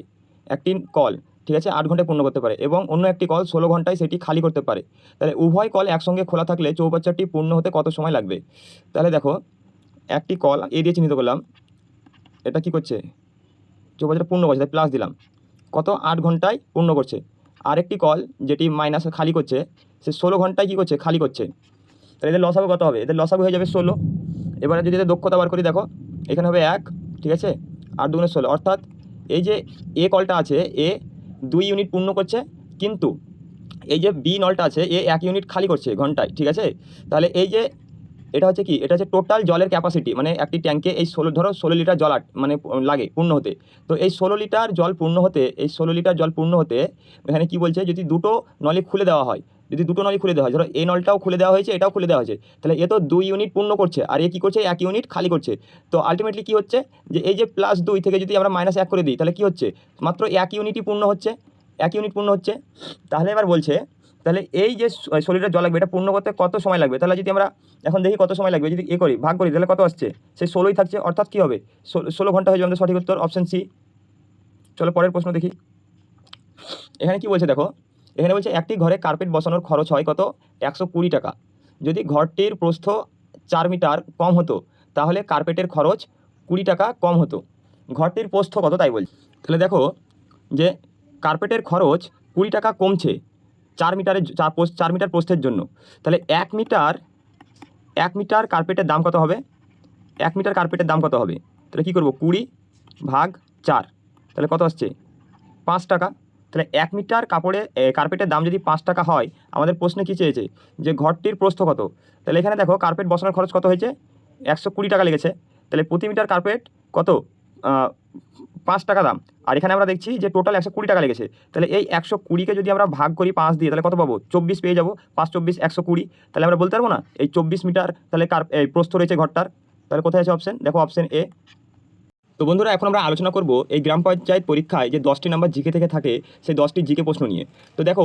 একটি কল, ঠিক আছে, 8 ঘন্টায় পূর্ণ করতে পারে, এবং অন্য একটি কল 16 ঘন্টায় সেটি খালি করতে পারে। তাহলে উভয় কল একসঙ্গে খোলা থাকলে চৌবাচ্চাটি পূর্ণ হতে কত সময় লাগবে। তাহলে দেখো একটি কল এ দিয়ে চিহ্নিত করলাম, এটা কি করছে, চৌবাচ্চাটা পূর্ণ করছে, তাই প্লাস দিলাম, কত 8 ঘন্টায় পূর্ণ করছে। আরেকটি কল যেটি মাইনাস খালি করছে, সে 16 ঘন্টায় কী করছে, খালি করছে। তাহলে এদের লসাগু কত হবে, এদের লসাগু হয়ে যাবে 16। এবারে যদি এদের দক্ষতা বার করি, দেখো এখানে হবে 1, ঠিক আছে, 8 দুগুণে 16, অর্থাৎ এই যে এ কলটা আছে, এ 2 ইউনিট পূর্ণ করছে, কিন্তু এই যে বি নলটা আছে, এ 1 ইউনিট খালি করছে ঘন্টায়, ঠিক আছে। তাহলে এই যে এটা হচ্ছে কি, এটা হচ্ছে টোটাল জলের ক্যাপাসিটি, মানে একটি ট্যাঙ্কে এই 16 লিটার জল মানে লাগে পূর্ণ হতে। তো এই 16 লিটার জল পূর্ণ হতে, এখানে কি বলছে, যদি দুটো নলি খুলে দেওয়া হয়, ধরো এই নলটাও খুলে দেওয়া হয়েছে, এটাও খুলে দেওয়া হয়েছে, তাহলে এ তো 2 ইউনিট পূর্ণ করছে, আর এ কী করছে, 1 ইউনিট খালি করছে। তো আলটিমেটলি কী হচ্ছে, যে এই যে +2 থেকে যদি আমরা -1 করে দিই, তাহলে কী হচ্ছে, মাত্র 1 ইউনিটই পূর্ণ হচ্ছে, 1 ইউনিট পূর্ণ হচ্ছে। তাহলে এবার বলছে, তাহলে এই যে 16 লিটার জল লাগবে, এটা পূর্ণ করতে কত সময় লাগবে। তাহলে যদি আমরা এখন দেখি কত সময় লাগবে, যদি ভাগ করি, তাহলে কত আসছে, সেই 16ই থাকছে, অর্থাৎ কী হবে, 16 ঘন্টা হয়ে যাবে আমাদের সঠিক উত্তর, অপশন সি। চলো পরের প্রশ্ন দেখি। এখানে কি বলছে দেখো, এখানে বলছে একটি ঘরে কার্পেট বসানোর খরচ হয় কত, 120 টাকা। যদি ঘরটির প্রস্থ 4 মিটার কম হতো, তাহলে কার্পেটের খরচ 20 টাকা কম হতো। ঘরটির প্রস্থ কত, তাই বলছি। তাহলে দেখো যে কার্পেটের খরচ 20 টাকা কমছে 4 মিটার প্রস্থের জন্য। তাহলে 1 মিটার কার্পেটের দাম কত হবে, 1 মিটার কার্পেটের দাম কত হবে। তাহলে কী করবো, 20/4, তাহলে কত আসছে, 5 টাকা। তাহলে 1 মিটার কার্পেটের দাম যদি 5 টাকা হয়, আমাদের প্রশ্নে কী চেয়েছে, যে ঘরটির প্রস্থ কত। তাহলে এখানে দেখো কার্পেট বসানোর খরচ কত হয়েছে, 120 টাকা লেগেছে। তাহলে প্রতি মিটার কার্পেট কত, 5 টাকা দাম, আর এখানে আমরা দেখছি যে টোটাল 120 টাকা লেগেছে। তাহলে এই 120কে যদি আমরা ভাগ করি 5 দিয়ে, তাহলে কত পাবো, 24 পেয়ে যাবো, 5 24 120। তাহলে আমরা বলতে পারবো না এই 24 মিটার তাহলে প্রস্থ রয়েছে ঘরটার। তাহলে কোথায় আছে অপশন, দেখো অপশন এ। তো তো বন্ধুরা এখন আমরা আলোচনা করব এই গ্রাম পঞ্চায়েত পরীক্ষায় যে 10টি নাম্বার জিকে থেকে থাকে সেই 10টি জিকে প্রশ্ন নিয়ে। তো দেখো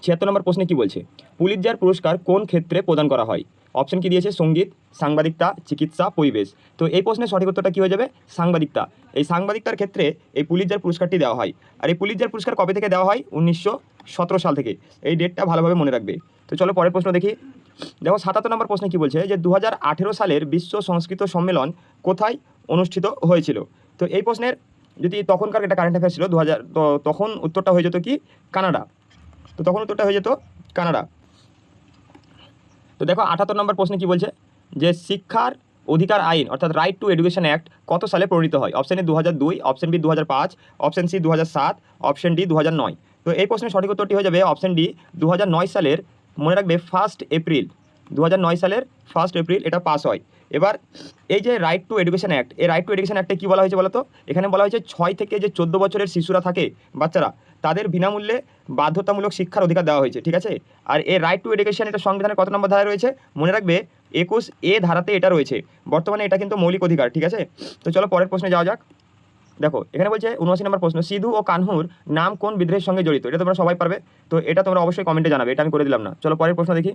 76 নম্বর প্রশ্নে কি বলছে, পুলিৎজার পুরস্কার কোন ক্ষেত্রে প্রদান করা হয়? অপশন কি দিয়েছে, সঙ্গীত, সাংবাদিকতা, চিকিৎসা, পরিবেশ। তো এই প্রশ্নের সঠিক উত্তরটা কী হয়ে যাবে, সাংবাদিকতা। এই সাংবাদিকতার ক্ষেত্রে এই পুলিৎজার পুরস্কারটি দেওয়া হয়। আর এই পুলিৎজার পুরস্কার কবে থেকে দেওয়া হয়? 1917 সাল থেকে। এই ডেটটা ভালোভাবে মনে রাখবে। তো চলো পরের প্রশ্ন দেখি। দেখো 77 নম্বর প্রশ্নে কী বলছে, যে 2018 সালের বিশ্ব সংস্কৃত সম্মেলন কোথায় অনুষ্ঠিত হয়েছিল? তো এই প্রশ্নের যদি তখনকার এটা কারেন্ট অ্যাফেয়ার্স ছিল 2000, তো তখন উত্তরটা হয়ে যেত কি, কানাডা। তো তখন উত্তরটা হয়ে যেত কানাডা। তো দেখো 78 নম্বর প্রশ্নে কী বলছে, যে শিক্ষার অধিকার আইন অর্থাৎ রাইট টু এডুকেশন অ্যাক্ট কত সালে প্রণীত হয়? Option A 2002, option B 2005, option C 2007, option D 2009। তো এই প্রশ্নের সঠিক উত্তরটি হয়ে যাবে অপশন ডি 2009 সালের, মনে রাখবে 1 এপ্রিল, 2009 সালের 1 এপ্রিল এটা পাস হয়। এবার এই যে রাইট টু এডুকেশন অ্যাক্ট, এই রাইট টু এডুকেশন অ্যাক্টে কী বলা হয়েছে বলো তো? এখানে বলা হয়েছে 6 থেকে যে 14 বছরের শিশুরা থাকে, বাচ্চারা, তাদের বিনামূল্যে বাধ্যতামূলক শিক্ষার অধিকার দেওয়া হয়েছে, ঠিক আছে। আর এই রাইট টু এডুকেশন এটা সংবিধানের কত নম্বর ধারায় রয়েছে? মনে রাখবে 21A ধারাতে এটা রয়েছে। বর্তমানে এটা কিন্তু মৌলিক অধিকার, ঠিক আছে। তো চলো পরের প্রশ্নে যাওয়া যাক। দেখো এখানে বলছে 79 নম্বর প্রশ্ন, সিধু ও কানহুর নাম কোন বিদ্রোহের সঙ্গে জড়িত? এটা তোমরা সবাই পারবে, তো এটা তোমরা অবশ্যই কমেন্টে জানাবে, এটা আমি করে দিলাম না। চলো পরের প্রশ্ন দেখি।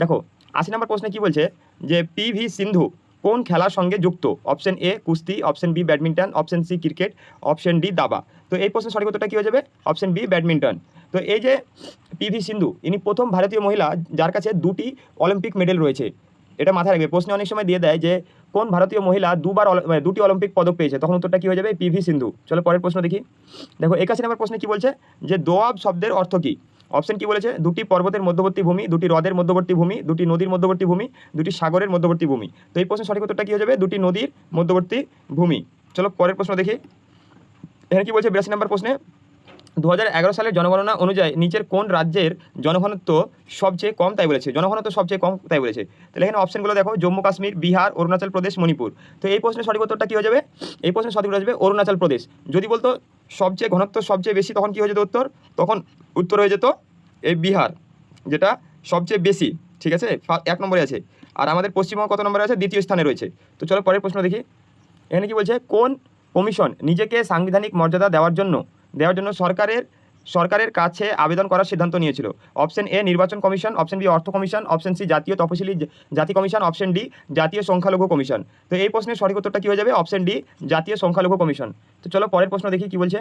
দেখো 80 নম্বর প্রশ্নে কি বলছে, যে PV সিন্ধু কোন খেলার সঙ্গে যুক্ত? অপশন এ কুস্তি, option B badminton, option C cricket, option D দাবা। তো এই প্রশ্নের সঠিক উত্তরটা কী হয়ে যাবে? Option B badminton. তো এই যে PV সিন্ধু, ইনি প্রথম ভারতীয় মহিলা যার কাছে 2টি অলিম্পিক মেডেল রয়েছে। এটা মাথায় রাখবে, প্রশ্নে অনেক সময় দিয়ে দেয় যে কোন ভারতীয় মহিলা 2টি অলিম্পিক পদক পেয়েছে, তখন উত্তরটা কী হয়ে যাবে? PV সিন্ধু। চলো পরের প্রশ্ন দেখি। দেখো 81 নম্বর প্রশ্নে কী বলছে, যে দোয়াব শব্দের অর্থ কী? অপশন কি বলেছে, 2টি পর্বতের মধ্যবর্তী ভূমি, 2টি হ্রদের মধ্যবর্তী ভূমি, 2টি নদীর মধ্যবর্তী ভূমি, 2টি সাগরের মধ্যবর্তী ভূমি। তো এই প্রশ্নের সঠিক উত্তরটা কী হয়ে যাবে? 2টি নদীর মধ্যবর্তী ভূমি। চলো পরের প্রশ্ন দেখি। এখানে কি বলছে 82 নম্বর প্রশ্নে, 2011 সালের জনগণনা অনুযায়ী নিচের কোন রাজ্যের জনঘনত্ব সবচেয়ে কম তাই বলেছে? জনঘনত্ব সবচেয়ে কম তাই বলেছে। তাহলে এখানে অপশনগুলো দেখো, জম্মু কাশ্মীর, বিহার, অরুণাচল প্রদেশ, মণিপুর। তো এই প্রশ্নের সঠিক উত্তরটা কী হয়ে যাবে? এই প্রশ্নের সঠিক উত্তর হয়ে যাবে অরুণাচল প্রদেশ। যদি বলতো সবচেয়ে ঘনত্ব সবচেয়ে বেশি, তখন কী হয়ে যেত উত্তর? তখন উত্তর হয়ে যেত এই বিহার, যেটা সবচেয়ে বেশি, ঠিক আছে, 1 নম্বরে আছে। আর আমাদের পশ্চিমবঙ্গ কত নম্বরে আছে? 2য় স্থানে রয়েছে। তো চলো পরের প্রশ্ন দেখি। এখানে কি বলছে, কোন কমিশন নিজেকে সাংবিধানিক মর্যাদা দেওয়ার জন্য সরকারের কাছে আবেদন করার সিদ্ধান্ত নিয়েছিল? অপশন এ নির্বাচন কমিশন, অপশন বি অর্থ কমিশন, অপশন সি জাতীয় তফসিলি জাতি কমিশন, অপশন ডি জাতীয় সংখ্যালঘু কমিশন। তো এই প্রশ্নের সঠিক উত্তরটা কী হয়ে যাবে? অপশন ডি জাতীয় সংখ্যালঘু কমিশন। তো চলো পরের প্রশ্ন দেখি কি বলছে।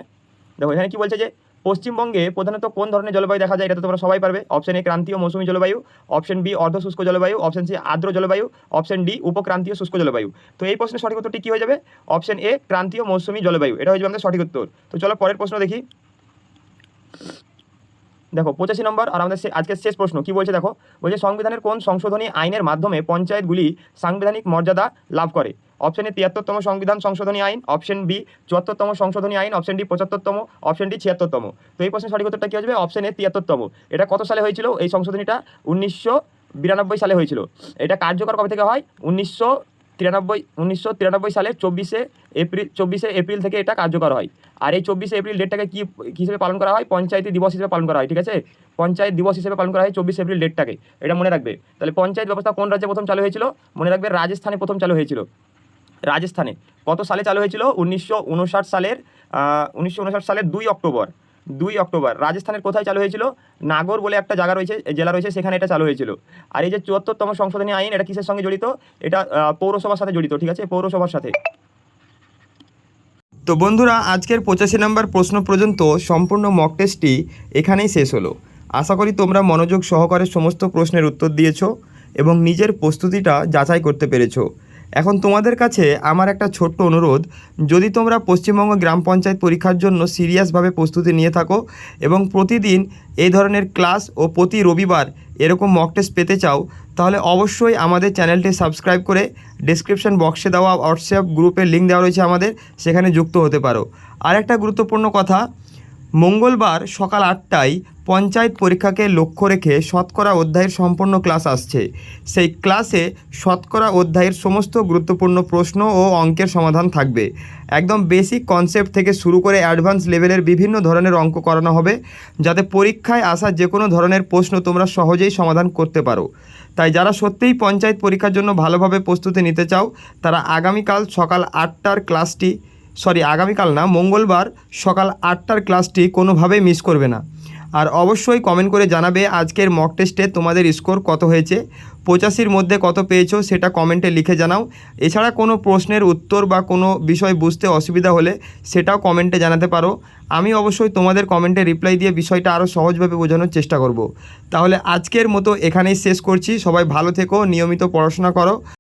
দেখো এখানে কি বলছে, যে পশ্চিমবঙ্গে প্রধানত কোন ধরনের জলবায়ু দেখা যায়? এটা তো তোমরা সবাই পারবে। অপশন এ ক্রান্তীয় মৌসুমী জলবায়ু, অপশন বি অর্ধ শুষ্ক জলবায়ু, অপশন সি আর্দ্র জলবায়ু, অপশন ডি উপক্রান্তীয় শুষ্ক জলবায়ু। তো এই প্রশ্নের সঠিক উত্তরটি কী হয়ে যাবে? অপশন এ ক্রান্তীয় মৌসুমী জলবায়ু, এটা হয়ে যাবে আমাদের সঠিক উত্তর। তো চলো পরের প্রশ্ন দেখি। দেখো 85 নম্বর আর আমাদের আজকের শেষ প্রশ্ন কি বলছে, দেখো বলছে সংবিধানের কোন সংশোধনী আইনের মাধ্যমে পঞ্চায়েতগুলি সাংবিধানিক মর্যাদা লাভ করে? অপশন এ 73তম সংবিধান সংশোধনী আইন, অপশন বি 74তম সংশোধনী আইন, অপশন ডি 75তম, অপশন ডি 76তম। তো এই প্রশ্নের সঠিক উত্তরটা কী আসবে? অপশন এ 73তম। এটা কত সালে হয়েছিল এই সংশোধনীটা? 1992 সালে হয়েছিল। এটা কার্যকর কবে থেকে হয়? 1993 সালের 24শে এপ্রিল থেকে এটা কার্যকর হয়। আর এই 24শে এপ্রিল ডেটটাকে কী হিসেবে পালন করা হয়? পঞ্চায়েতি দিবস হিসেবে পালন করা হয়, ঠিক আছে। পঞ্চায়েত দিবস হিসেবে পালন করা হয় 24শে এপ্রিল ডেটটাকে, এটা মনে রাখবে। তাহলে পঞ্চায়েত ব্যবস্থা কোন রাজ্যে প্রথম চালু হয়েছিল? মনে রাখবে রাজস্থানে প্রথম চালু হয়েছিল। রাজস্থানে কত সালে চালু হয়েছিল? 1959 সালের 2 অক্টোবর রাজস্থানের কোথায় চালু হয়েছিল? নাগর বলে একটা জায়গা রয়েছে, জেলা রয়েছে, সেখানে এটা চালু হয়েছিল। আর এই যে 74তম সংশোধনী আইন, এটা কিসের সঙ্গে জড়িত? এটা পৌরসভার সাথে জড়িত, ঠিক আছে, পৌরসভার সাথে। তো বন্ধুরা আজকের 85 নম্বর প্রশ্ন পর্যন্ত সম্পূর্ণ মক টেস্টটি এখানেই শেষ হলো। আশা করি তোমরা মনোযোগ সহকারে সমস্ত প্রশ্নের উত্তর দিয়েছো এবং নিজের প্রস্তুতিটা যাচাই করতে পেরেছো। এখন তোমাদের কাছে আমার একটা ছোট্ট অনুরোধ, যদি তোমরা পশ্চিমবঙ্গ গ্রাম পঞ্চায়েত পরীক্ষার জন্য সিরিয়াসভাবে প্রস্তুতি নিয়ে থাকো এবং প্রতিদিন এই ধরনের ক্লাস ও প্রতি রবিবার এরকম মক টেস্ট পেতে চাও, তাহলে অবশ্যই আমাদের চ্যানেলটি সাবস্ক্রাইব করে ডেসক্রিপশন বক্সে দেওয়া হোয়াটসঅ্যাপ গ্রুপের লিঙ্ক দেওয়া রয়েছে আমাদের, সেখানে যুক্ত হতে পারো। আর একটা গুরুত্বপূর্ণ কথা, মঙ্গলবার সকাল 8টায় পঞ্চায়েত পরীক্ষাকে লক্ষ্য রেখে শতকরা অধ্যায়ের সম্পূর্ণ ক্লাস আসছে। সেই ক্লাসে শতকরা অধ্যায়ের সমস্ত গুরুত্বপূর্ণ প্রশ্ন ও অঙ্কের সমাধান থাকবে। একদম বেসিক কনসেপ্ট থেকে শুরু করে অ্যাডভান্স লেভেলের বিভিন্ন ধরনের অঙ্ক করানো হবে, যাতে পরীক্ষায় আসা যে কোনো ধরনের প্রশ্ন তোমরা সহজেই সমাধান করতে পারো। তাই যারা সত্যিই পঞ্চায়েত পরীক্ষার জন্য ভালোভাবে প্রস্তুতি নিতে চাও, তারা আগামীকাল সকাল 8টার ক্লাসটি আগামীকাল না, মঙ্গলবার সকাল 8টার ক্লাসটি কোনোভাবেই মিস করবে না। আর অবশ্যই কমেন্ট করে জানাবে আজকের মক টেস্টে তোমাদের স্কোর কত হয়েছে, 85-র মধ্যে কত পেয়েছো সেটা কমেন্টে লিখে জানাও। এছাড়া কোনো প্রশ্নের উত্তর বা কোনো বিষয় বুঝতে অসুবিধা হলে সেটাও কমেন্টে জানাতে পারো। আমি অবশ্যই তোমাদের কমেন্টে রিপ্লাই দিয়ে বিষয়টা আরও সহজভাবে বোঝানোর চেষ্টা করব। তাহলে আজকের মতো এখানেই শেষ করছি। সবাই ভালো থেকো, নিয়মিত পড়াশোনা করো।